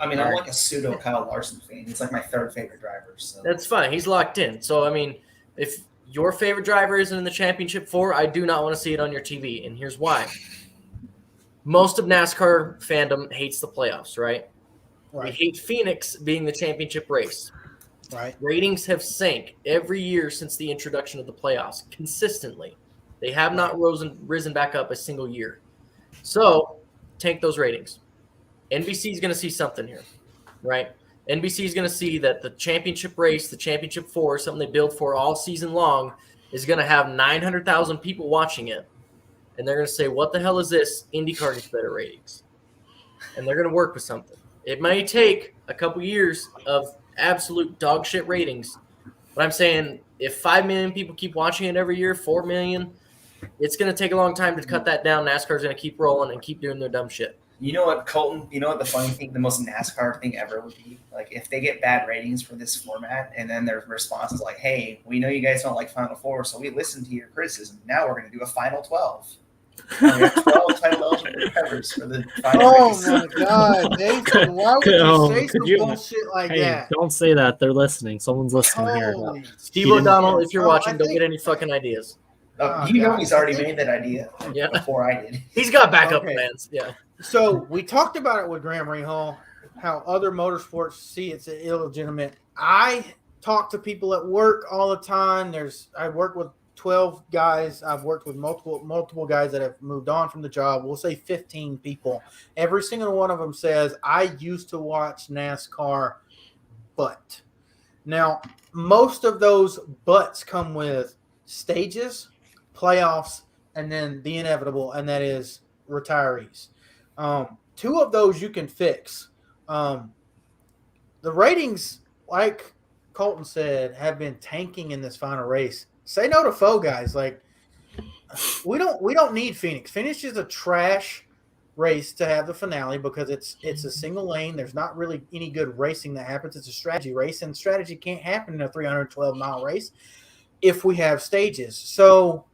I mean, I'm like a pseudo Kyle Larson fan. He's like my 3rd favorite driver. So that's fine. He's locked in. So I mean, if your favorite driver isn't in the championship 4, I do not want to see it on your TV, and here's why. Most of NASCAR fandom hates the playoffs, right? We hate Phoenix being the championship race. Right. Ratings have sank every year since the introduction of the playoffs, consistently. They have not risen back up a single year. So, tank those ratings. NBC is going to see something here, right? NBC is going to see that the championship race, the championship 4, something they build for all season long, is going to have 900,000 people watching it. And they're going to say, what the hell is this? IndyCar gets better ratings. And they're going to work with something. It may take a couple years of absolute dog shit ratings, but I'm saying if 5 million people keep watching it every year, 4 million, it's going to take a long time to cut that down. NASCAR's going to keep rolling and keep doing their dumb shit. You know what, Colton? You know what the funny thing, the most NASCAR thing ever would be? Like, if they get bad ratings for this format, and then their response is like, hey, we know you guys don't like Final Four, so we listened to your criticism. Now we're going to do a Final 12. We have 12 title eligible drivers for the final race. Oh, my God. Nathan, why would you say some bullshit like Hey, that? don't say that. They're listening. Someone's listening here. Holy Steve O'Donnell, if you're Oh, watching, I don't think- get any fucking ideas. You know he's already made that idea Yeah. before I did. He's got backup Okay. plans. Yeah. So we talked about it with Graham Rahal, how other motorsports see it's illegitimate. I talk to people at work all the time. I work with 12 guys. I've worked with multiple guys that have moved on from the job. We'll say 15 people. Every single one of them says, I used to watch NASCAR, but. Now, most of those buts come with stages, playoffs, and then the inevitable, and that is retirees. Two of those you can fix. The ratings, like Colton said, have been tanking in this final race. Say no to foe, guys. Like we don't need Phoenix. Phoenix is a trash race to have the finale because it's a single lane. There's not really any good racing that happens. It's a strategy race, and strategy can't happen in a 312-mile race if we have stages. So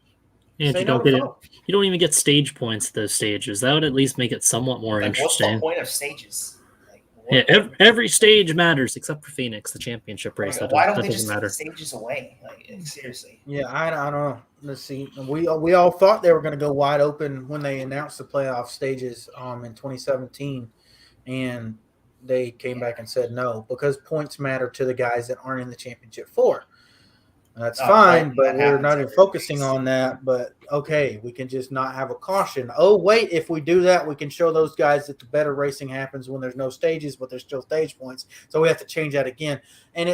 And say you no don't to get it. foe. You don't even get stage points at those stages. That would at least make it somewhat more Like, what's the interesting. point of stages? Like, Yeah, every stage matters except for Phoenix, the championship race. Like, That, why don't that they doesn't just take matter. the stages away? Like, seriously. Yeah, I don't know. Let's see. We all thought they were going to go wide open when they announced the playoff stages in 2017, and they came back and said no because points matter to the guys that aren't in the championship four. That's fine, that but we're happens not even every focusing race. on that. But okay, we can just not have a caution. Oh wait, if we do that, we can show those guys that the better racing happens when there's no stages, but there's still stage points. So we have to change that again, and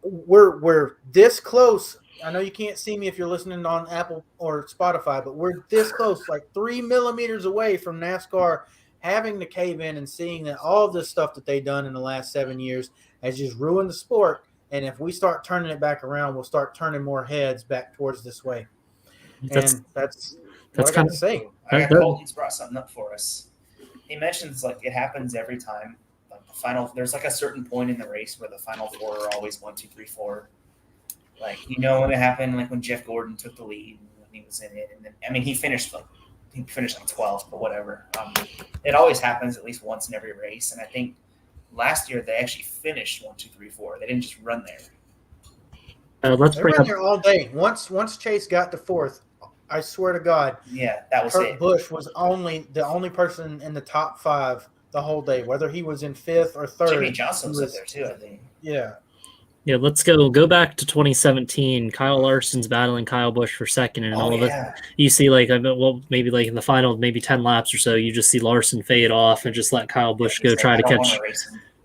we're this close. I know you can't see me if you're listening on Apple or Spotify, but we're this close, like 3 millimeters away from NASCAR having to cave in and seeing that all of this stuff that they've done in the last 7 years has just ruined the sport. And if we start turning it back around, we'll start turning more heads back towards this way. That's And that's that's what I got kind to of say. I got That- Colton's brought something up for us. He mentions like it happens every time. Like the final, there's like a certain point in the race where the final four are always 1, 2, 3, 4. Like when it happened, like when Jeff Gordon took the lead when he was in it, and then he finished like 12th, but whatever. It always happens at least once in every race, and I think last year they actually finished 1, 2, 3, 4. They didn't just run there. let's They bring ran up. there all day. Once Chase got to fourth, I swear to God, Yeah, that was Kurt it. Busch was the only person in the top 5 the whole day, whether he was in 5th or 3rd. Jimmy Johnson was he up there too, I think. Yeah. Yeah, let's go back to 2017. Kyle Larson's battling Kyle Busch for second, and all of it. You see, like, maybe like in the final, maybe 10 laps or so, you just see Larson fade off and just let Kyle Busch go try to catch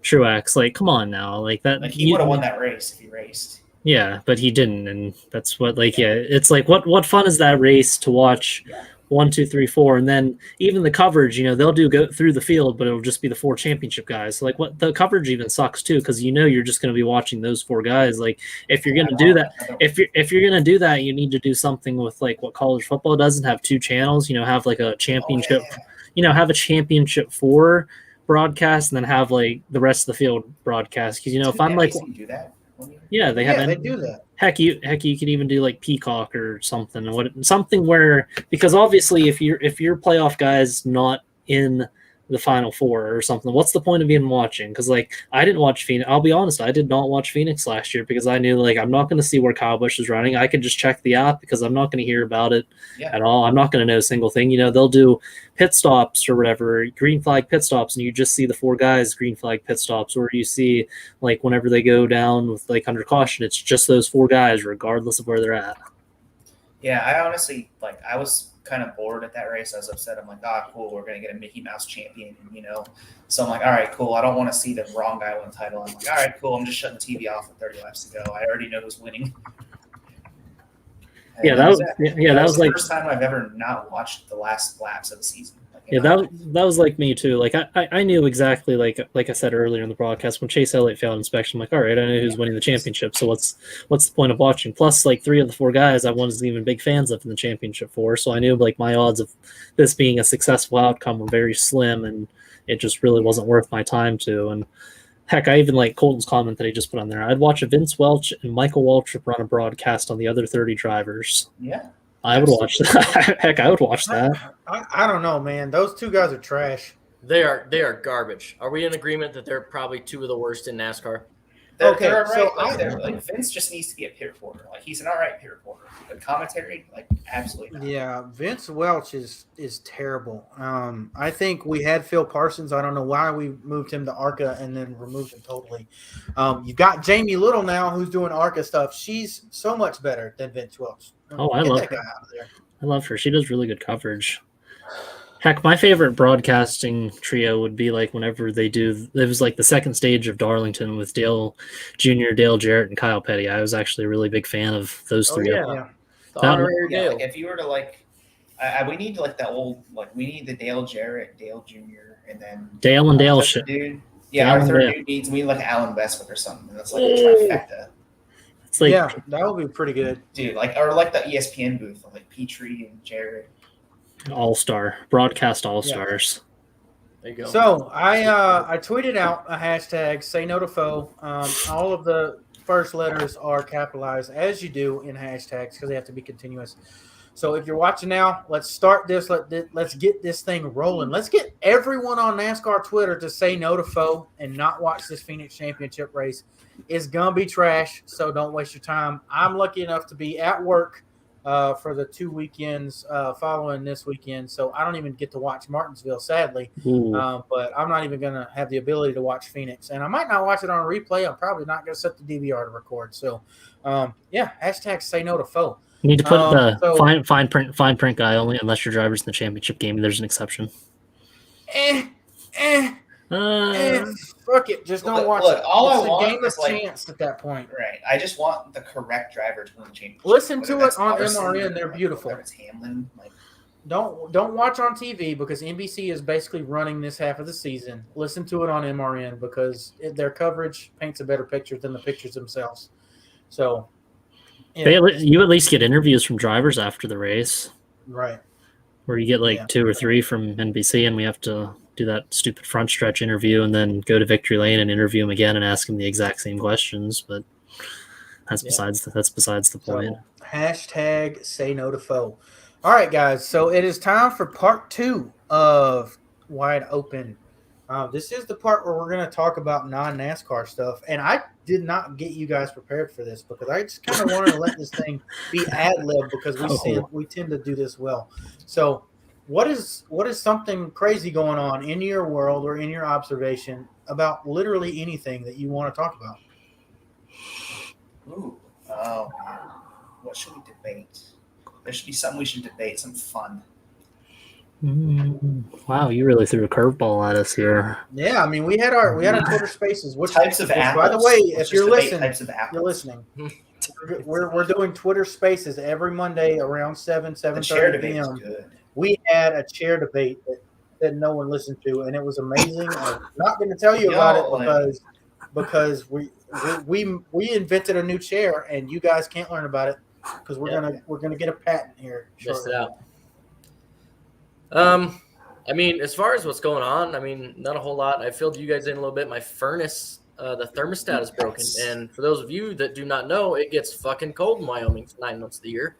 Truex. Like, come on now, like that. Like he would have won that race if he raced. Yeah, but he didn't, and that's what, like, yeah, it's like what fun is that race to watch? Yeah. 1, 2, 3, 4, and then even the coverage, they'll go through the field, but it'll just be the 4 championship guys. So, like, what the coverage even sucks too, because you're just going to be watching those 4 guys. Like, if you're going to do that, if you're going to do that, you need to do something with like what college football doesn't have 2 channels. Have like a championship, have a championship 4 broadcast, and then have like the rest of the field broadcast. Because if I'm like, do that. yeah, they They do that. Heck, you can even do like Peacock or something. Something where, because obviously if your playoff guy's not in the Final Four or something, what's the point of even watching? Because like I didn't watch Phoenix. I'll be honest, I did not watch Phoenix last year because I knew like I'm not going to see where Kyle Busch is running. I could just check the app because I'm not going to hear about it at all. I'm not going to know a single thing. They'll do pit stops or whatever, green flag pit stops, and you just see the 4 guys green flag pit stops, or you see like whenever they go down with like under caution, it's just those 4 guys regardless of where they're at. Yeah, I honestly I was kind of bored at that race. I was upset. I'm like, cool, we're gonna get a Mickey Mouse champion, So I'm like, all right, cool. I don't want to see the wrong guy win the title. I'm like, all right, cool. I'm just shutting the TV off with 30 laps to go. I already know who's winning. Yeah, that was the like first time I've ever not watched the last laps of the season. Like Yeah, that was like me too. Like I knew exactly like I said earlier in the broadcast when Chase Elliott failed inspection. I'm like, all right, I know who's winning the championship. So what's the point of watching? Plus, like 3 of the 4 guys I wasn't even big fans of in the championship for. So I knew like my odds of this being a successful outcome were very slim, and it just really wasn't worth my time to. And heck, I even like Colton's comment that he just put on there. I'd watch a Vince Welch and Michael Waltrip run a broadcast on the other 30 drivers. Yeah. I would watch that. Heck, I would watch that. I don't know, man. Those 2 guys are trash. They are garbage. Are we in agreement that they're probably 2 of the worst in NASCAR? They're Okay, all right. so Like Vince just needs to be a pit reporter. Like he's an all right pit reporter. The commentary, like absolutely not. Yeah, Vince Welch is terrible. I think we had Phil Parsons. I don't know why we moved him to ARCA and then removed him totally. You've got Jamie Little now who's doing ARCA stuff. She's so much better than Vince Welch. Oh, I Get love that her. guy out of there. I love her. She does really good coverage. Heck, my favorite broadcasting trio would be like whenever they do. It was like the second stage of Darlington with Dale Jr., Dale Jarrett, and Kyle Petty. I was actually a really big fan of those 3. Yeah. The That- honorary Yeah, Dale. like if you were to like, we need like that old like we need the Dale Jarrett, Dale Jr. and then Dale and Dale what's shit. the dude. Yeah, Dale our and third Dale. dude needs we need like Alan Westwood or something. That's like a trifecta, It's like Yeah, that would be pretty good. dude. Like or like the ESPN booth, like Petrie and Jarrett. all-star broadcast all-stars. There you go. So I tweeted out a hashtag say no to foe. All of the first letters are capitalized as you do in hashtags because they have to be continuous. So if you're watching now, let's start this. Let's get this thing rolling. Let's get everyone on NASCAR Twitter to say no to foe and not watch this Phoenix Championship race. It's gonna be trash, so don't waste your time. I'm lucky enough to be at work for the 2 weekends following this weekend, so I don't even get to watch Martinsville, sadly. Ooh. But I'm not even gonna have the ability to watch Phoenix, and I might not watch it on a replay. I'm probably not gonna set the DVR to record. So, yeah, hashtag say no to foe. You need to put the so- fine print guy only unless your driver's in the championship game. There's an exception. Fuck it, just don't watch Look, it. all It's I a want game of is, like- chance at that point. Right. I just want the correct driver to win the championship. Listen Whether to that's it on Larson MRN, they're or beautiful. whether it's Hamlin. Like Don't watch on TV because NBC is basically running this half of the season. Listen to it on MRN because their coverage paints a better picture than the pictures themselves. So, yeah, You at least get interviews from drivers after the race, right. where you get like Yeah. 2 or 3 from NBC, and we have to do that stupid front stretch interview and then go to Victory Lane and interview him again and ask him the exact same questions. But that's besides the point. So, hashtag say no to foe. All right, guys. So it is time for part 2 of Wide Open. This is the part where we're going to talk about non-NASCAR stuff. And I did not get you guys prepared for this because I just kind of wanted to let this thing be ad-lib because we tend to do this well. So what is something crazy going on in your world or in your observation about literally anything that you want to talk about? ooh, oh man. What should we debate? There should be something we should debate, some fun. Wow, you really threw a curveball at us here. Yeah, I mean, we had our Twitter Spaces. Which, Types of apples. by the way, Let's if you're just debate listening, types of apples. you're listening. We're doing Twitter Spaces every Monday around 7:30 The chair debate is p.m. good. We had a chair debate that no one listened to, and it was amazing. I'm not going to tell you about it because we invented a new chair, and you guys can't learn about it because we're gonna get a patent here. Missed shortly. it out. I mean, as far as what's going on, I mean, not a whole lot. I filled you guys in a little bit. My furnace, the thermostat is broken. And for those of you that do not know, it gets fucking cold in Wyoming for 9 months of the year.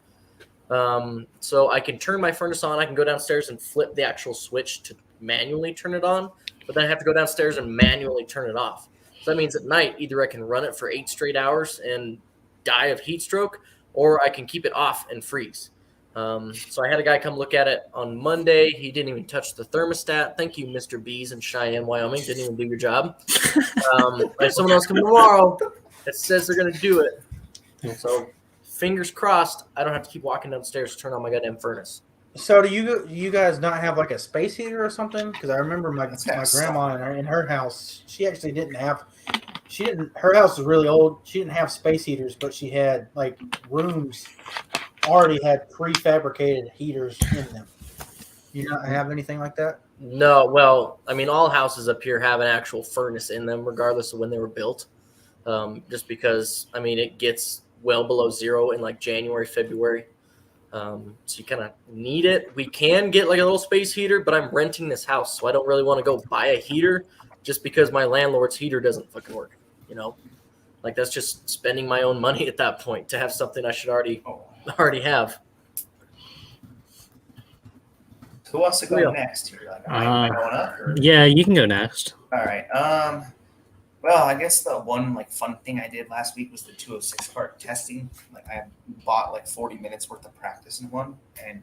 So I can turn my furnace on. I can go downstairs and flip the actual switch to manually turn it on. But then I have to go downstairs and manually turn it off. So that means at night, either I can run it for 8 straight hours and die of heat stroke, or I can keep it off and freeze. So I had a guy come look at it on Monday. He didn't even touch the thermostat. Thank you, Mr. Bees in Cheyenne, Wyoming. Didn't even do your job. I have someone else come tomorrow that says they're going to do it. So fingers crossed, I don't have to keep walking downstairs to turn on my goddamn furnace. So do you guys not have like a space heater or something? Because I remember my grandma in her house, she actually didn't have. Her house was really old. She didn't have space heaters, but she had like rooms already had prefabricated heaters in them. You not have anything like that? No, well, I mean, all houses up here have an actual furnace in them, regardless of when they were built. Just because, I mean, it gets well below zero in like January, February. So you kind of need it. We can get like a little space heater, but I'm renting this house, so I don't really want to go buy a heater just because my landlord's heater doesn't fucking work. You know, like that's just spending my own money at that point to have something I should already have. Who wants to go Yeah. next here? Like, am I going up? Or? Yeah, you can go next. All right. Well, I guess the one like fun thing I did last week was the 206 kart testing. Like I bought like 40 minutes worth of practice in one, and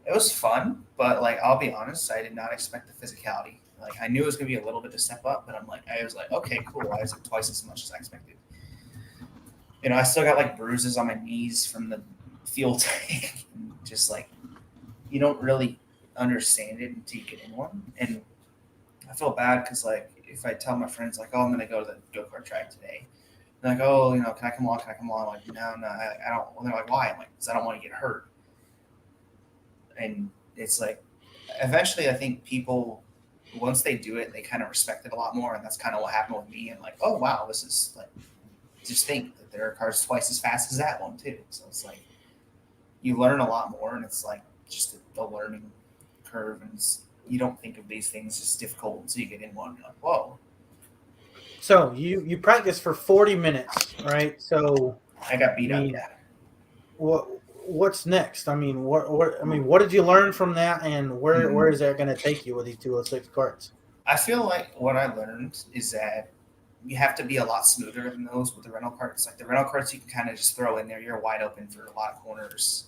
it was fun. But like I'll be honest, I did not expect the physicality. Like I knew it was gonna be a little bit to step up, but I was like, okay, cool. Why is it twice as much as I expected? You know, I still got like bruises on my knees from the fuel tank. Just like you don't really understand it until you get in one, and I feel bad because like if I tell my friends like, oh, I'm gonna go to the go-kart track today, they're like, oh, you know, can I come on? I'm like, no, I don't. And they're like, why? I'm like, because I don't want to get hurt. And it's like, eventually, I think people, once they do it, they kind of respect it a lot more, and that's kind of what happened with me. And like, oh wow, this is like, just think that there are cars twice as fast as that one too. So it's like, you learn a lot more, and it's like just a learning curve, and you don't think of these things as difficult until you get in one. You're like, whoa. So you practice for 40 minutes, right? So I got beat up. Yeah. What's next? I mean, what did you learn from that, and where is that going to take you with these 206 karts? I feel like what I learned is that you have to be a lot smoother than those with the rental karts. Like the rental karts, you can kind of just throw in there. You're wide open for a lot of corners.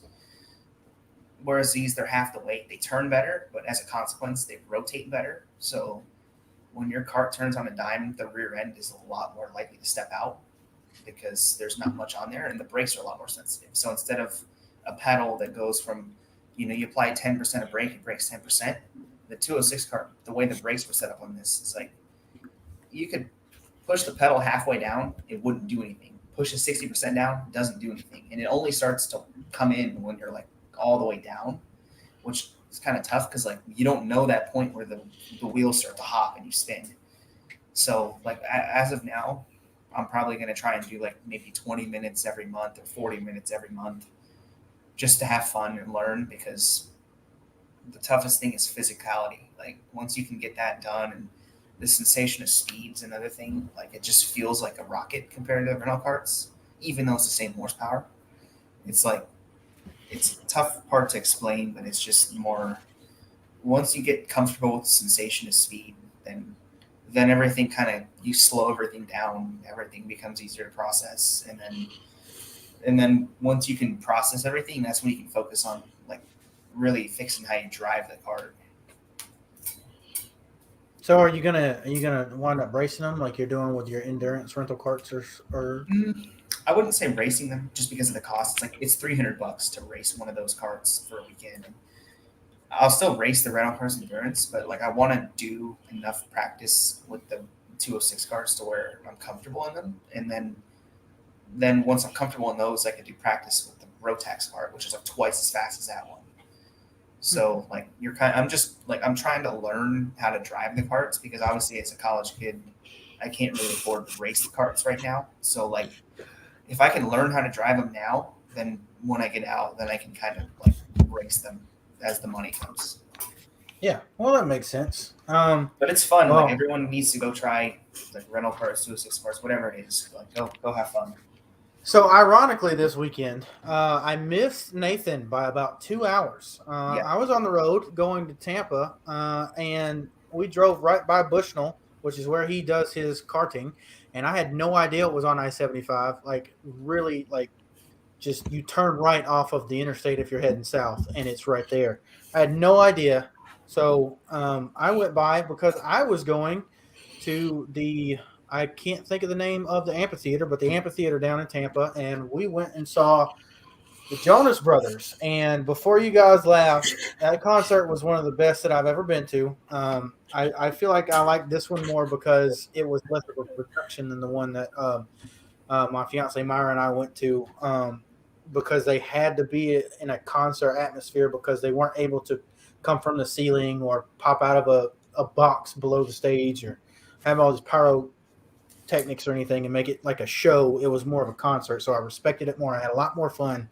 Whereas these, they're half the weight. They turn better, but as a consequence, they rotate better. So when your cart turns on a dime, the rear end is a lot more likely to step out because there's not much on there, and the brakes are a lot more sensitive. So instead of a pedal that goes from, you know, you apply 10% of brake, it brakes 10%. The 206 cart, the way the brakes were set up on this is like you could push the pedal halfway down, it wouldn't do anything. Push it 60% down, doesn't do anything. And it only starts to come in when you're like all the way down, which is kind of tough because like you don't know that point where the wheels start to hop and you spin. So like as of now, I'm probably going to try and do like maybe 20 minutes every month or 40 minutes every month just to have fun and learn, because the toughest thing is physicality. Like once you can get that done, and the sensation of speed's another thing, like it just feels like a rocket compared to the rental karts, even though it's the same horsepower. It's like, it's a tough part to explain, but it's just more, once you get comfortable with the sensation of speed, then everything kind of, you slow everything down, everything becomes easier to process. And then once you can process everything, that's when you can focus on like really fixing how you drive the cart. So are you gonna wind up racing them like you're doing with your endurance rental karts, or? I wouldn't say racing them just because of the cost. It's like it's $300 to race one of those karts for a weekend. And I'll still race the rental cars endurance, but like I want to do enough practice with the 206 cars to where I'm comfortable in them, and then once I'm comfortable in those, I can do practice with the Rotax cart, which is like twice as fast as that one. So like I'm trying to learn how to drive the karts, because obviously as a college kid, I can't really afford to race the karts right now. So like if I can learn how to drive them now, then when I get out, then I can kind of like race them as the money comes. Yeah, well, that makes sense. But it's fun. Like everyone needs to go try like rental cars, 206 cars, whatever it is. Like go have fun. So ironically, this weekend, I missed Nathan by about 2 hours. I was on the road going to Tampa, and we drove right by Bushnell, which is where he does his karting, and I had no idea it was on I-75. Like really, like just you turn right off of the interstate if you're heading south, and it's right there. I had no idea. So I went by because I was going to I can't think of the name of the amphitheater, but the amphitheater down in Tampa, and we went and saw the Jonas Brothers. And before you guys laugh, that concert was one of the best that I've ever been to. I feel like I like this one more because it was less of a production than the one that my fiance Myra and I went to, because they had to be in a concert atmosphere because they weren't able to come from the ceiling or pop out of a box below the stage or have all these pyrotechnics or anything and make it like a show. It was more of a concert, so I respected it more. I had a lot more fun.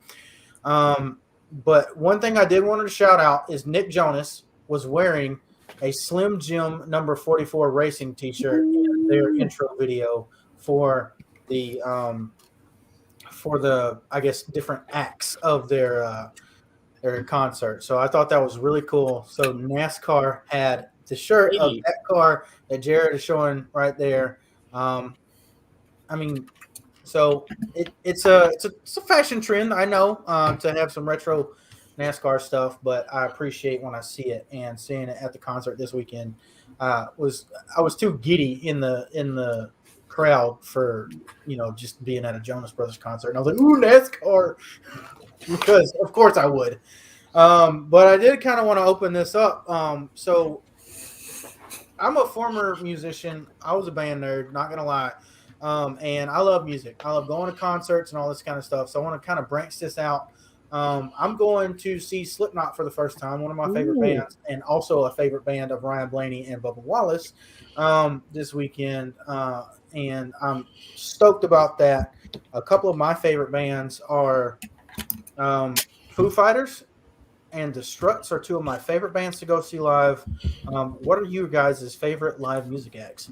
But one thing I did want to shout out is Nick Jonas was wearing a Slim Jim number 44 racing t-shirt in their intro video for the I guess different acts of their concert. So I thought that was really cool. So NASCAR had the shirt of that car that Jared is showing right there. I mean, so it's a fashion trend, I know, to have some retro NASCAR stuff, but I appreciate when I see it, and seeing it at the concert this weekend I was too giddy in the crowd for, just being at a Jonas Brothers concert, and I was like, ooh, NASCAR, because of course I would. But I did kind of want to open this up. So I'm a former musician. I was a band nerd, not gonna lie. And I love music. I love going to concerts and all this kind of stuff. So I want to kind of branch this out. I'm going to see Slipknot for the first time, one of my favorite bands, and also a favorite band of Ryan Blaney and Bubba Wallace this weekend. And I'm stoked about that. A couple of my favorite bands are Foo Fighters and The Struts are two of my favorite bands to go see live. What are you guys' favorite live music acts?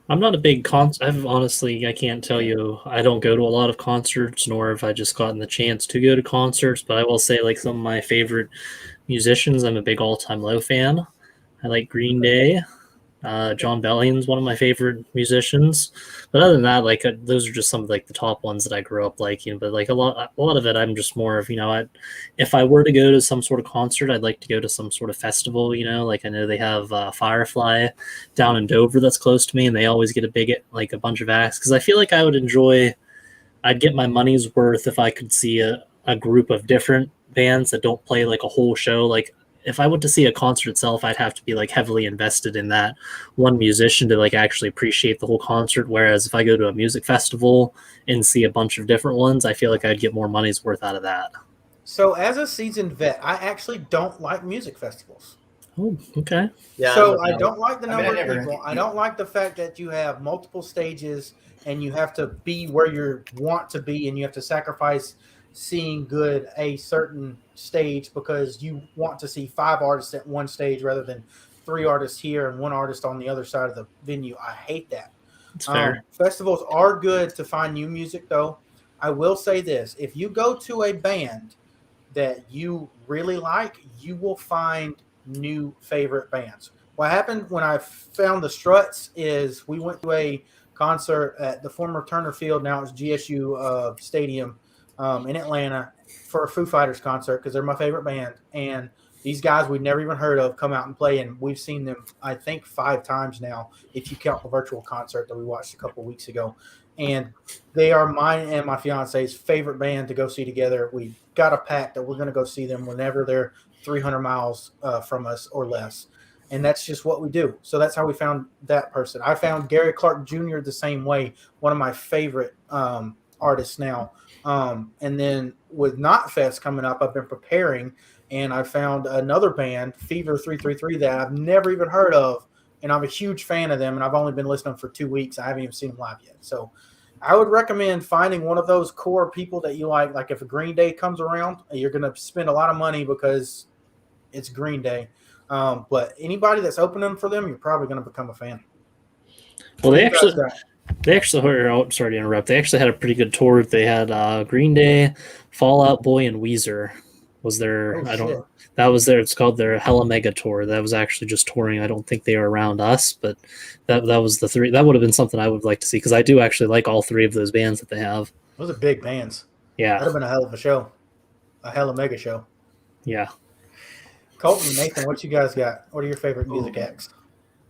I'm not a big I can't tell you. I don't go to a lot of concerts, nor have I just gotten the chance to go to concerts. But I will say, like, some of my favorite musicians, I'm a big All Time Low fan. I like Green Day. John Bellion's one of my favorite musicians. But other than that, like, those are just some of like the top ones that I grew up liking. But like a lot of it, I'm just more of, if I were to go to some sort of concert, I'd like to go to some sort of festival. Like I know they have Firefly down in Dover that's close to me, and they always get a bunch of acts, because I feel like I'd get my money's worth if I could see a group of different bands that don't play like a whole show. Like, if I went to see a concert itself, I'd have to be like heavily invested in that one musician to like actually appreciate the whole concert. Whereas if I go to a music festival and see a bunch of different ones, I feel like I'd get more money's worth out of that. So as a seasoned vet, I actually don't like music festivals. Oh, okay. Yeah. So I don't like the number of people. I don't like the fact that you have multiple stages and you have to be where you want to be, and you have to sacrifice seeing good a certain stage because you want to see 5 artists at one stage rather than 3 artists here and 1 artist on the other side of the venue. I hate that. That's fair. Festivals are good to find new music, though. I will say this: if you go to a band that you really like, you will find new favorite bands. What happened when I found the Struts is we went to a concert at the former Turner Field, now it's GSU Stadium, in Atlanta, for a Foo Fighters concert, because they're my favorite band. And these guys we'd never even heard of come out and play, and we've seen them, I think, 5 times now, if you count the virtual concert that we watched a couple weeks ago. And they are mine and my fiance's favorite band to go see together. We got a pact that we're going to go see them whenever they're 300 miles from us or less. And that's just what we do. So that's how we found that person. I found Gary Clark Jr. the same way, one of my favorite artists now. And then with Knotfest coming up, I've been preparing, and I found another band, Fever 333, that I've never even heard of, and I'm a huge fan of them, and I've only been listening for 2 weeks. I haven't even seen them live yet. So I would recommend finding one of those core people that you like. Like if a Green Day comes around, you're going to spend a lot of money because it's Green Day. But anybody that's opening for them, you're probably going to become a fan. Well, they actually, sorry to interrupt. They actually had a pretty good tour. They had Green Day, Fall Out Boy, and Weezer was their. That was their. It's called their Hella Mega Tour. That was actually just touring. I don't think they were around us, but that was the 3. That would have been something I would like to see, because I do actually like all 3 of those bands that they have. Those are big bands. Yeah, that'd have been a hell of a show, a Hella Mega show. Yeah. Colton, Nathan, what you guys got? What are your favorite music acts?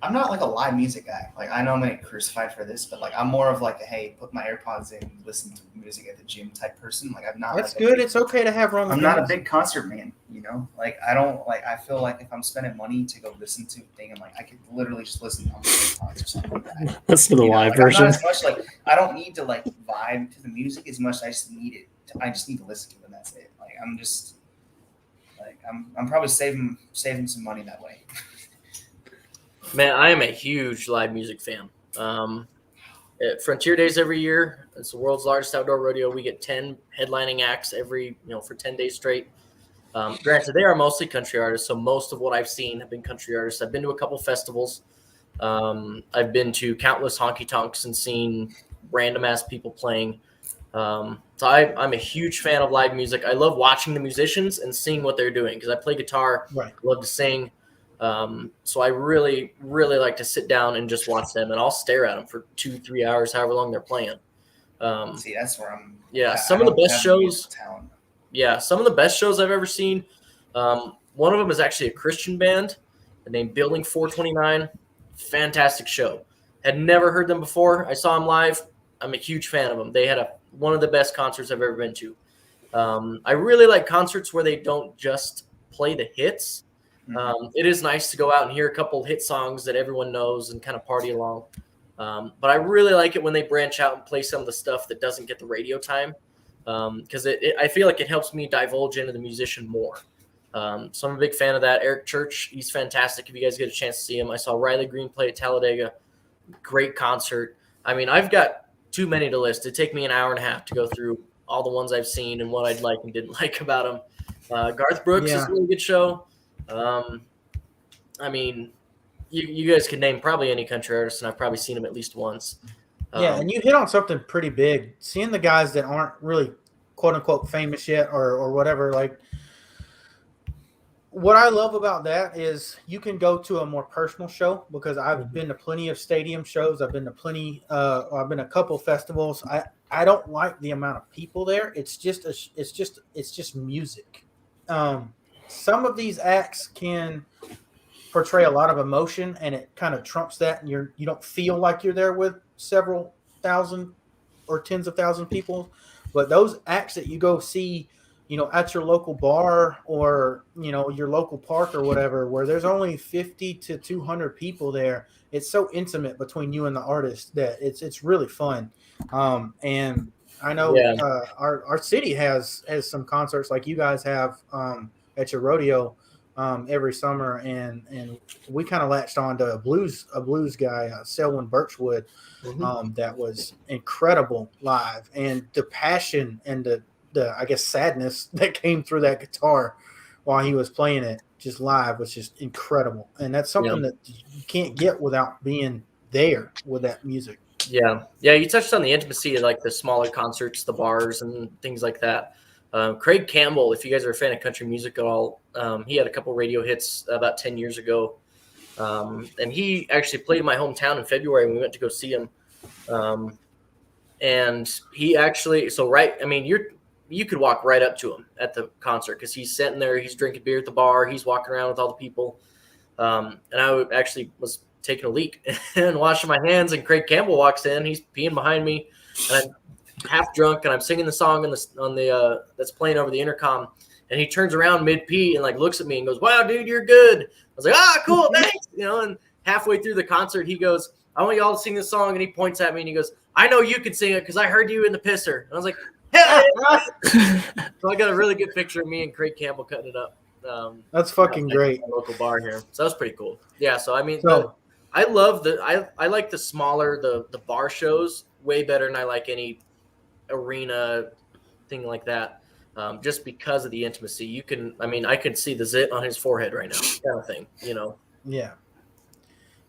I'm not like a live music guy. Like, I know I'm gonna get crucified for this, but like I'm more of like a, hey, put my AirPods in, listen to music at the gym type person. Like I'm not. That's like good. It's okay to have wrong. I'm not a big concert man. Like I don't like. I feel like if I'm spending money to go listen to a thing, I'm like I could literally just listen on AirPods or something like that. Listen to the live version. I'm not as much like I don't need to like vibe to the music as much. I just need it. I just need to listen to it, and that's it. Like I'm just like I'm probably saving some money that way. Man, I am a huge live music fan. At Frontier Days every year, it's the world's largest outdoor rodeo. We get 10 headlining acts for 10 days straight. Granted, they are mostly country artists, so most of what I've seen have been country artists. I've been to a couple festivals. I've been to countless honky tonks and seen random ass people playing. So I'm a huge fan of live music. I love watching the musicians and seeing what they're doing because I play guitar, Right. love to sing. So I really, really like to sit down and just watch them, and I'll stare at them for 2-3 hours, however long they're playing. See, that's where I'm. Yeah, some of the best shows. Talent. Yeah, some of the best shows I've ever seen. One of them is actually a Christian band named Building 429. Fantastic show. Had never heard them before. I saw them live. I'm a huge fan of them. They had one of the best concerts I've ever been to. I really like concerts where they don't just play the hits. It is nice to go out and hear a couple hit songs that everyone knows and kind of party along. But I really like it when they branch out and play some of the stuff that doesn't get the radio time. Because I feel like it helps me divulge into the musician more. So I'm a big fan of that. Eric Church, he's fantastic. If you guys get a chance to see him, I saw Riley Green play at Talladega. Great concert. I mean, I've got too many to list. It'd take me an hour and a half to go through all the ones I've seen and what I'd like and didn't like about them. Garth Brooks is a really good show. I mean, you guys could name probably any country artist, and I've probably seen him at least once. Yeah, and you hit on something pretty big. Seeing the guys that aren't really quote unquote famous yet or whatever, like what I love about that is you can go to a more personal show because I've been to plenty of stadium shows. I've been to I've been to a couple festivals. I don't like the amount of people there. It's just music. Some of these acts can portray a lot of emotion, and it kind of trumps that, and you don't feel like you're there with several thousand or tens of thousand people. But those acts that you go see, at your local bar or, your local park or whatever, where there's only 50 to 200 people there, it's so intimate between you and the artist that it's really fun. And I know our city has some concerts like you guys have at your rodeo every summer, and we kind of latched on to a blues guy, Selwyn Birchwood, that was incredible live, and the passion and the I guess sadness that came through that guitar while he was playing it just live was just incredible, and that's something that you can't get without being there with that music. Yeah, you touched on the intimacy of like the smaller concerts, the bars, and things like that. Craig Campbell, if you guys are a fan of country music at all, he had a couple radio hits about 10 years ago. And he actually played in my hometown in February when we went to go see him. And he actually, you could walk right up to him at the concert because he's sitting there, he's drinking beer at the bar, he's walking around with all the people. And I actually was taking a leak and washing my hands, and Craig Campbell walks in, he's peeing behind me, and I'm half drunk, and I'm singing the song on the that's playing over the intercom, and he turns around mid pee and like looks at me and goes, "Wow, dude, you're good." I was like, "Cool, thanks." And halfway through the concert, he goes, "I want you all to sing this song," and he points at me and he goes, "I know you can sing it because I heard you in the pisser." And I was like, "Hell yeah!" So I got a really good picture of me and Craig Campbell cutting it up. That's fucking great. Local bar here, so that was pretty cool. Yeah, so I mean, I love I like the smaller the bar shows way better than I like any arena thing like that, just because of the intimacy. I can see the zit on his forehead right now, kind of thing.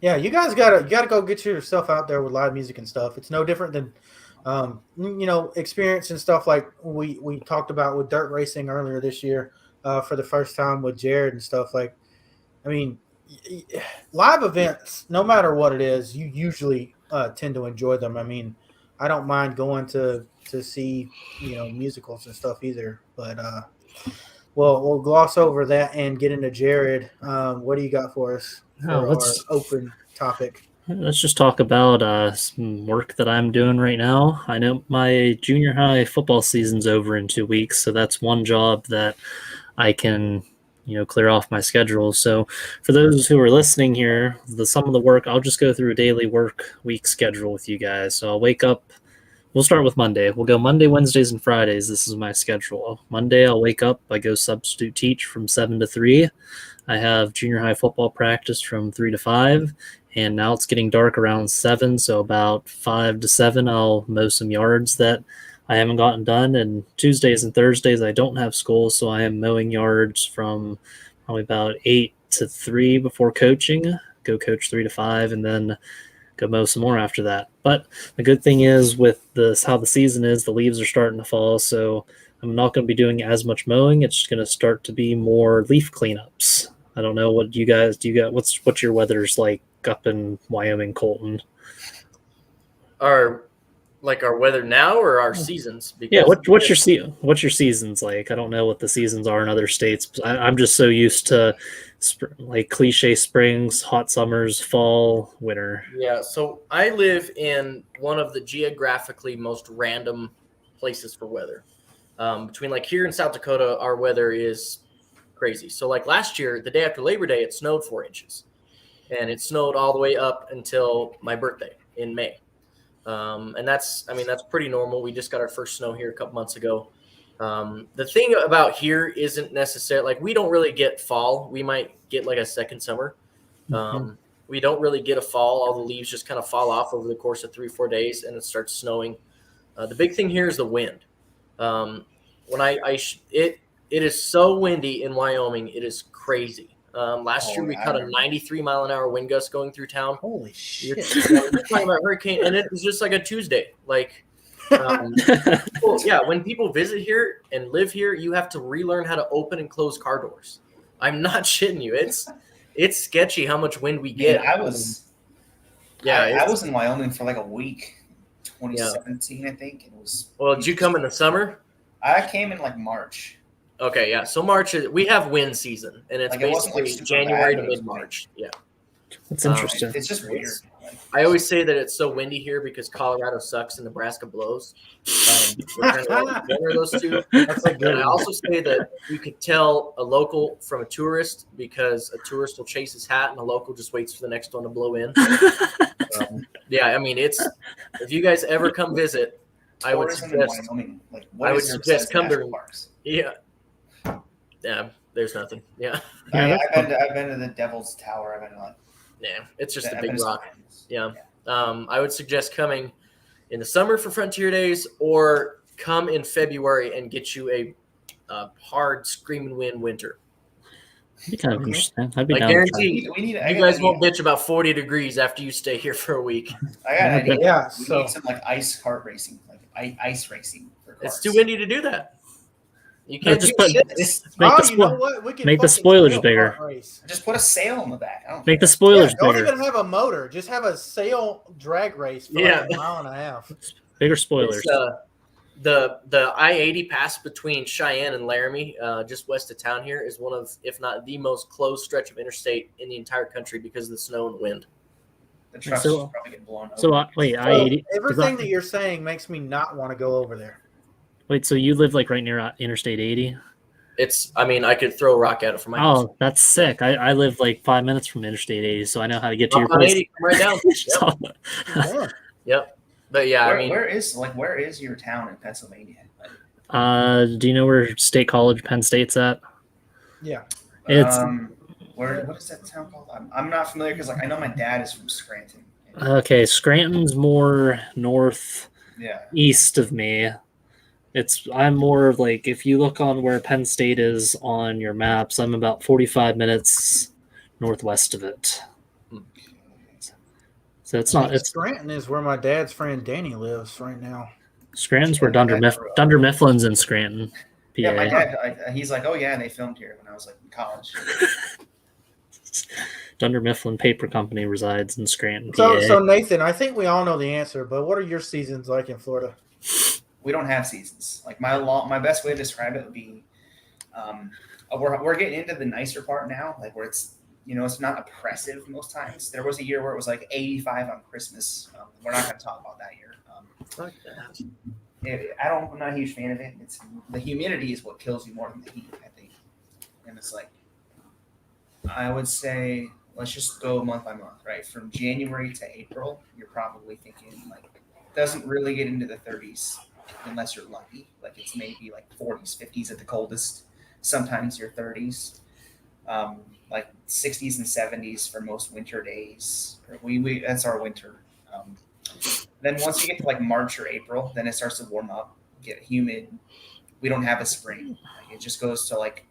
Yeah, you guys gotta go get yourself out there with live music and stuff. It's no different than experience and stuff like we talked about with dirt racing earlier this year for the first time with Jared and stuff. Like, I mean, live events, no matter what it is, you usually tend to enjoy them. I mean, I don't mind going to see musicals and stuff either, but we'll gloss over that and get into Jared. What do you got for us for our open topic? Let's just talk about some work that I'm doing right now. I know my junior high football season's over in 2 weeks, so that's one job that I can clear off my schedule. So for those who are listening here, some of the work, I'll just go through a daily work week schedule with you guys. So I'll wake up we'll start with Monday. We'll go Monday, Wednesdays, and Fridays. This is my schedule. Monday, I'll wake up. I go substitute teach from 7 to 3. I have junior high football practice from 3 to 5. And now it's getting dark around 7. So about 5 to 7, I'll mow some yards that I haven't gotten done. And Tuesdays and Thursdays, I don't have school. So I am mowing yards from probably about 8 to 3 before coaching. Go coach 3 to 5. And then go mow some more after that. But the good thing is with this, how the season is, the leaves are starting to fall, so I'm not going to be doing as much mowing. It's going to start to be more leaf cleanups. I don't know what you guys do. You got what's your weather's like up in Wyoming, Colton? Our weather now or our seasons? Yeah, what's your seasons like? I don't know what the seasons are in other states. I'm just so used to like cliche springs, hot summers, fall, winter. Yeah, so I live in one of the geographically most random places for weather. Between like here in South Dakota, our weather is crazy. So like last year, the day after Labor Day, it snowed 4 inches, and it snowed all the way up until my birthday in May. And that's pretty normal. We just got our first snow here a couple months ago. The thing about here isn't necessarily like we don't really get fall. We might get like a second summer. We don't really get a fall. All the leaves just kind of fall off over the course of 3-4 days, and it starts snowing. The big thing here is the wind. It is so windy in Wyoming. It is crazy. Last year we caught a 93-mile-an-hour wind gust going through town. Holy shit! You're talking about hurricane, and it was just like a Tuesday. Like, when people visit here and live here, you have to relearn how to open and close car doors. I'm not shitting you. It's sketchy how much wind we get. I was in Wyoming for like a week, 2017, I think. It was. Well, did you come in the summer? I came in like March. Okay, yeah. So March we have wind season, and it's basically January to mid-March. Yeah, that's interesting. It's just weird. I always say that it's so windy here because Colorado sucks and Nebraska blows. We're kind of like together, those two. That's a good And I also say that you could tell a local from a tourist because a tourist will chase his hat and a local just waits for the next one to blow in. If you guys ever come visit, I would suggest come to parks. Yeah, there's nothing. Yeah. I've been to the Devil's Tower. I've been to it's just a big rock. Yeah. I would suggest coming in the summer for Frontier Days, or come in February and get you a hard screaming wind winter. That'd be kind of interesting. I'd be I down. guarantee you guys won't bitch about 40 degrees after you stay here for a week. I got an idea. Yeah, we need some like ice kart racing, like ice racing. For cars. It's too windy to do that. You can't just do shit. Make the spoilers bigger. Just put a sail on the back. Make the spoilers don't bigger. Don't even have a motor. Just have a sail drag race for like a mile and a half. Bigger spoilers. The I-80 pass between Cheyenne and Laramie, just west of town here, is one of, if not the most closed stretch of interstate in the entire country because of the snow and wind. The trucks probably get blown over. So wait, I-80. Everything that you're saying makes me not want to go over there. Wait, so you live like right near Interstate 80? I could throw a rock at it from my house. Oh, that's sick. I live like 5 minutes from Interstate 80, so I know how to get to your place. 80, come right down. Yep. But yeah, where is your town in Pennsylvania? Do you know where State College, Penn State's at? Yeah. It's what is that town called? I'm not familiar because I know my dad is from Scranton. Okay, Scranton's more north, east of me. I'm more like, if you look on where Penn State is on your maps, I'm about 45 minutes northwest of it. So it's not. Scranton is where my dad's friend Danny lives right now. Scranton's where Dunder Mifflin's in Scranton, PA. Yeah, my dad. He's like, oh yeah, they filmed here when I was like in college. Dunder Mifflin Paper Company resides in Scranton, PA. So Nathan, I think we all know the answer, but what are your seasons like in Florida? We don't have seasons. Like my best way to describe it would be, we're getting into the nicer part now, like where it's it's not oppressive most times. There was a year where it was like 85 on Christmas. We're not going to talk about that year. I'm not a huge fan of it. It's the humidity is what kills you more than the heat, I think. And it's like, I would say, let's just go month by month, right? From January to April, you're probably thinking like doesn't really get into the 30s unless you're lucky. Like it's maybe like 40s, 50s at the coldest. Sometimes your 30s, like 60s and 70s for most winter days. We that's our winter. Then once you get to like March or April, then it starts to warm up, get humid. We don't have a spring. Like it just goes to like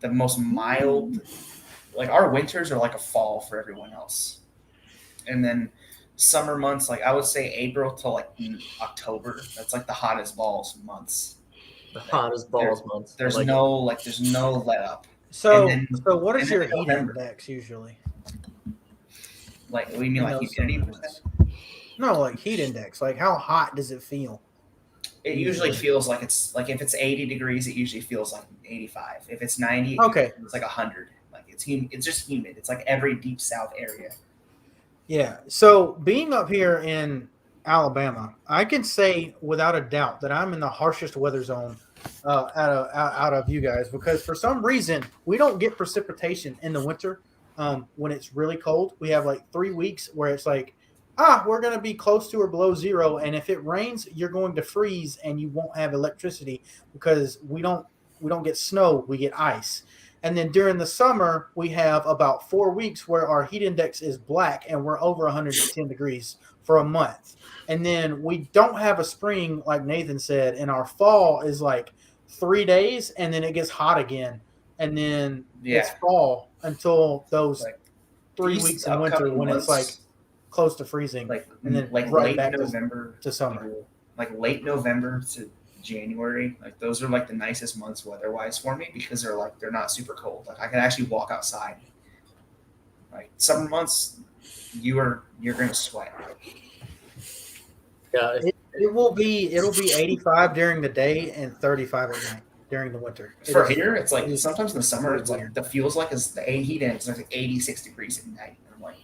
the most mild. Like our winters are like a fall for everyone else. And then summer months, like I would say April to like October. That's like the hottest balls months. The hottest balls months. There's Like no let up. So, And then- so what is and your then heat November. index usually? Like what do you mean in like those humidity summer percent? months? No, like heat index. Like how hot does it feel? It usually feels like it's like if it's 80 degrees, it usually feels like 85. If it's 90, Okay. it's like 100. Like it's humid. It's just humid. It's like every deep south area. Yeah. So being up here in Alabama, I can say without a doubt that I'm in the harshest weather zone out of you guys, because for some reason we don't get precipitation in the winter when it's really cold. We have like 3 weeks where it's like, we're going to be close to or below zero, and if it rains, you're going to freeze and you won't have electricity because we don't get snow, we get ice. And then during the summer, we have about 4 weeks where our heat index is black and we're over 110 degrees for a month. And then we don't have a spring, like Nathan said, and our fall is like 3 days and then it gets hot again. And then it's fall until those Like, 3 these weeks in winter upcoming when it's like months, close to freezing. like and then like right late back November to summer. like late November to January, like those are like the nicest months weather-wise for me because they're not super cold. Like I can actually walk outside. Like summer months, you're gonna sweat. yeah, It'll be 85 during the day and 35 at night during the winter. For here, it's like it is sometimes in the summer, it's like weird. the feels like it's the heat index is like 86 degrees at night. And I'm like,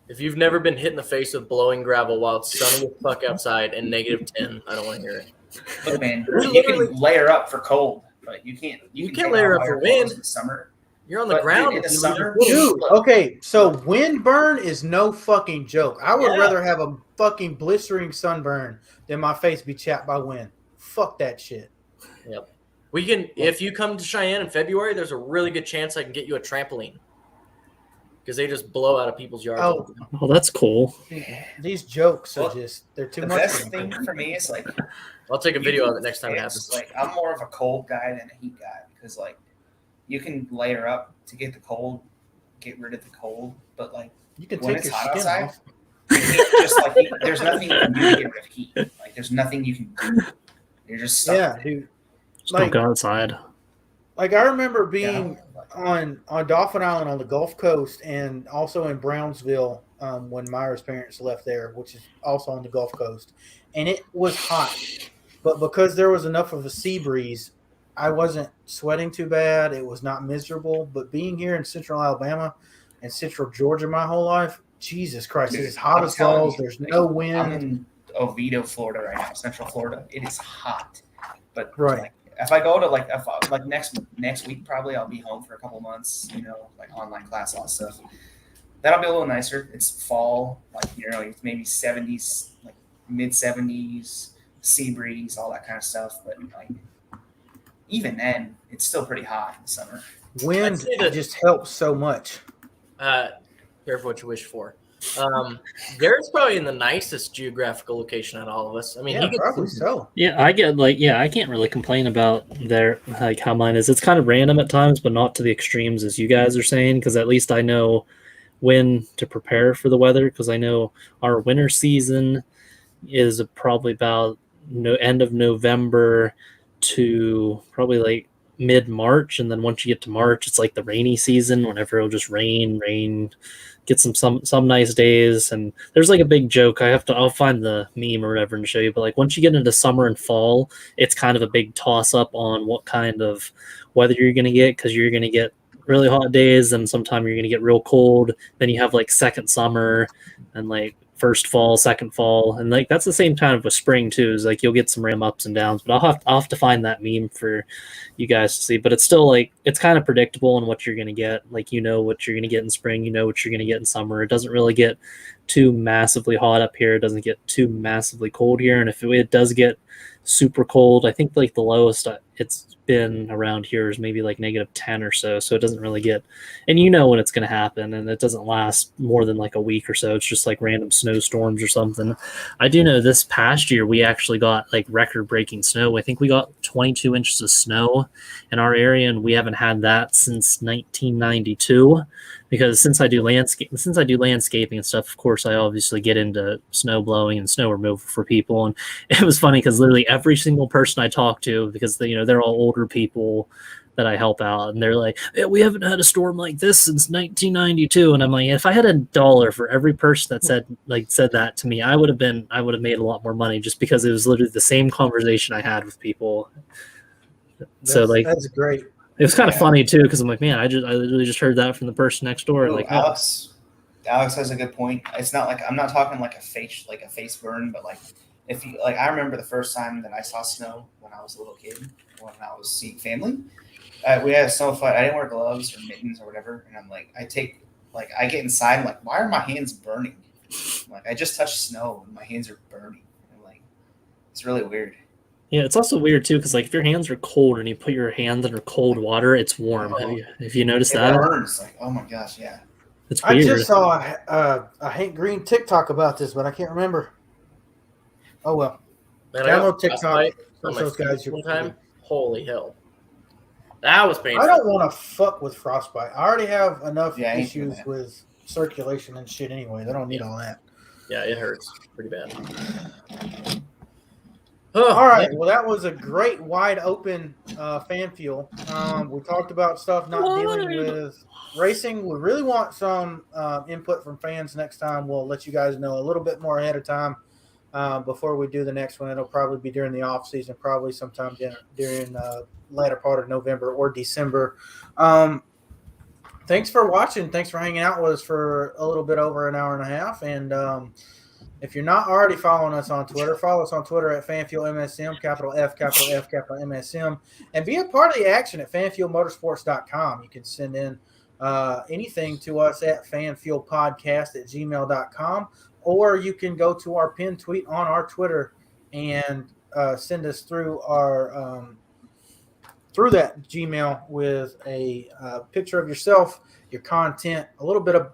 if you've never been hit in the face with blowing gravel while it's sunny as fuck outside and -10, I don't want to hear it. look, man, We're you can layer up for cold, but you can't. You can can't take layer off up all for your clothes wind. in the summer. You're on the But, ground dude, in the if you leave your summer- foot. Dude, okay, so wind burn is no fucking joke. I would Yeah. rather have a fucking blistering sunburn than my face be chapped by wind. Fuck that shit. We can, if you come to Cheyenne in February, there's a really good chance I can get you a trampoline because they just blow out of people's yards. Oh, Oh, that's cool. these jokes are Well, they're too The much. best for me. thing for me is like I'll take a video of it next time it it's happens. like I'm more of a cold guy than a heat guy because like you can layer up to get the cold, get rid of the cold, but like You can when take it's your hot skin outside, off. you can't just like there's nothing you can do to get rid of heat. Like there's nothing you can do. You're just stuck. Yeah, dude. Just don't Like, go outside. like I remember Yeah. being on Dauphin Island on the Gulf Coast and also in Brownsville when Myra's parents left there, which is also on the Gulf Coast. And it was hot. But because there was enough of a sea breeze, I wasn't sweating too bad. It was not miserable. But being here in central Alabama and central Georgia my whole life, Jesus Christ, Dude, it's hot I'm as telling balls. you, There's no I'm wind. in Oviedo, Florida right now, Central Florida. It is hot, but Right. like, if I go to like next week, probably I'll be home for a couple months. Like online class, all that stuff. That'll be a little nicer. It's fall, like it's maybe 70s, like mid 70s, sea breeze, all that kind of stuff. But like even then, it's still pretty hot in the summer. Wind I'd say that- just helps so much. Careful what you wish for. Garrett's probably in the nicest geographical location out of all of us. I mean, Yeah, he gets probably so. Yeah, I get I can't really complain about how mine is. It's kind of random at times, but not to the extremes as you guys are saying, because at least I know when to prepare for the weather, because I know our winter season is probably about end of November to probably like mid-March, and then once you get to March, it's like the rainy season whenever it'll just rain, get some nice days. And there's like a big joke. I'll find the meme or whatever and show you, but like once you get into summer and fall, it's kind of a big toss up on what kind of weather you're going to get, because you're going to get really hot days and sometime you're going to get real cold. Then you have like second summer and like first fall, second fall, and like that's the same time with spring too. Is like you'll get some random ups and downs, but I'll have to find that meme for you guys to see. But it's still like it's kind of predictable in what you're going to get. Like, you know what you're going to get in spring, you know what you're going to get in summer. It doesn't really get too massively hot up here. It doesn't get too massively cold here. And if it does get super cold, I think like the lowest it's been around here is maybe like -10 or so. So it doesn't really get, and you know when it's going to happen, and it doesn't last more than like a week or so. It's just like random snowstorms or something. I do know this past year we actually got like record-breaking snow. I think we got 22 inches of snow in our area, and we haven't had that since 1992. Because since I do landscaping and stuff, of course, I obviously get into snow blowing and snow removal for people. And it was funny because literally every single person I talk to, because they're all older people that I help out, and they're like, "Yeah, we haven't had a storm like this since 1992." And I'm like, if I had $1 for every person that said that to me, I would have made a lot more money, just because it was literally the same conversation I had with people. That's great. It was kind of funny too, because I'm like, man, I literally just heard that from the person next door. Ooh, like, Alex has a good point. It's not like, I'm not talking like a face burn, but like if you like, I remember the first time that I saw snow when I was a little kid, when I was seeing family. We had a snow fight. I didn't wear gloves or mittens or whatever, and I'm like, I get inside. I'm like, why are my hands burning? Like, I just touched snow and my hands are burning. I'm like, it's really weird. Yeah, it's also weird too, because like if your hands are cold and you put your hands under cold water, it's warm. Have you noticed that? It burns. Like, oh my gosh, yeah. It's weird. I just saw a Hank Green TikTok about this, but I can't remember. Oh well. Man, Download TikTok. Those guys one time. Holy hell, that was painful. I don't want to fuck with frostbite. I already have enough Yeah, issues with circulation and shit anyway. They don't need all that. Yeah, it hurts pretty bad. All right. Well, that was a great wide open FanFuel. We talked about stuff not dealing with racing. We really want some input from fans next time. We'll let you guys know a little bit more ahead of time before we do the next one. It'll probably be during the off season, probably sometime during latter part of November or December. Thanks for watching. Thanks for hanging out with us for a little bit over an hour and a half. And if you're not already following us on Twitter, follow us on Twitter at FanFuelMSM, capital F, capital F, capital MSM, and be a part of the action at FanFuelMotorsports.com. You can send in anything to us at FanFuelPodcast@gmail.com, or you can go to our pinned tweet on our Twitter and send us through our through that Gmail with a picture of yourself, your content, a little bit of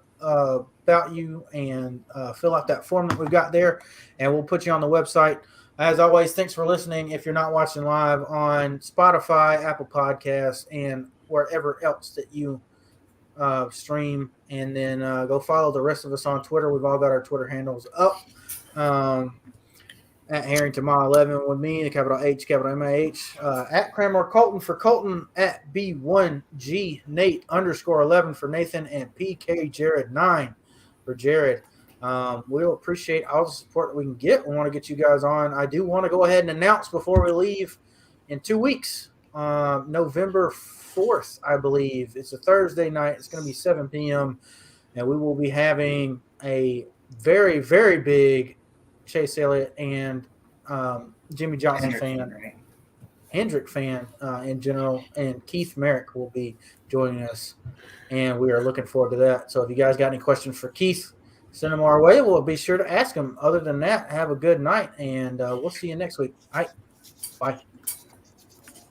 about you, and fill out that form that we've got there, and we'll put you on the website. As always, thanks for listening. If you're not watching live on Spotify, Apple Podcasts, and wherever else that you stream, and then go follow the rest of us on Twitter. We've all got our Twitter handles up. At Harrington Mile 11 with me, the capital H, capital M-A-H, at Cranmore Colton for Colton, at B1G Nate _11 for Nathan, and PK Jared 9 for Jared. We'll appreciate all the support that we can get. We want to get you guys on. I do want to go ahead and announce before we leave in 2 weeks, November 4th, I believe. It's a Thursday night. It's going to be 7 p.m., and we will be having a very, very big Chase Elliott and Jimmy Johnson Hendrick fan in general, and Keith Merrick will be joining us, and we are looking forward to that. So if you guys got any questions for Keith, send them our way. We'll be sure to ask them. Other than that, have a good night, and we'll see you next week. All right, bye.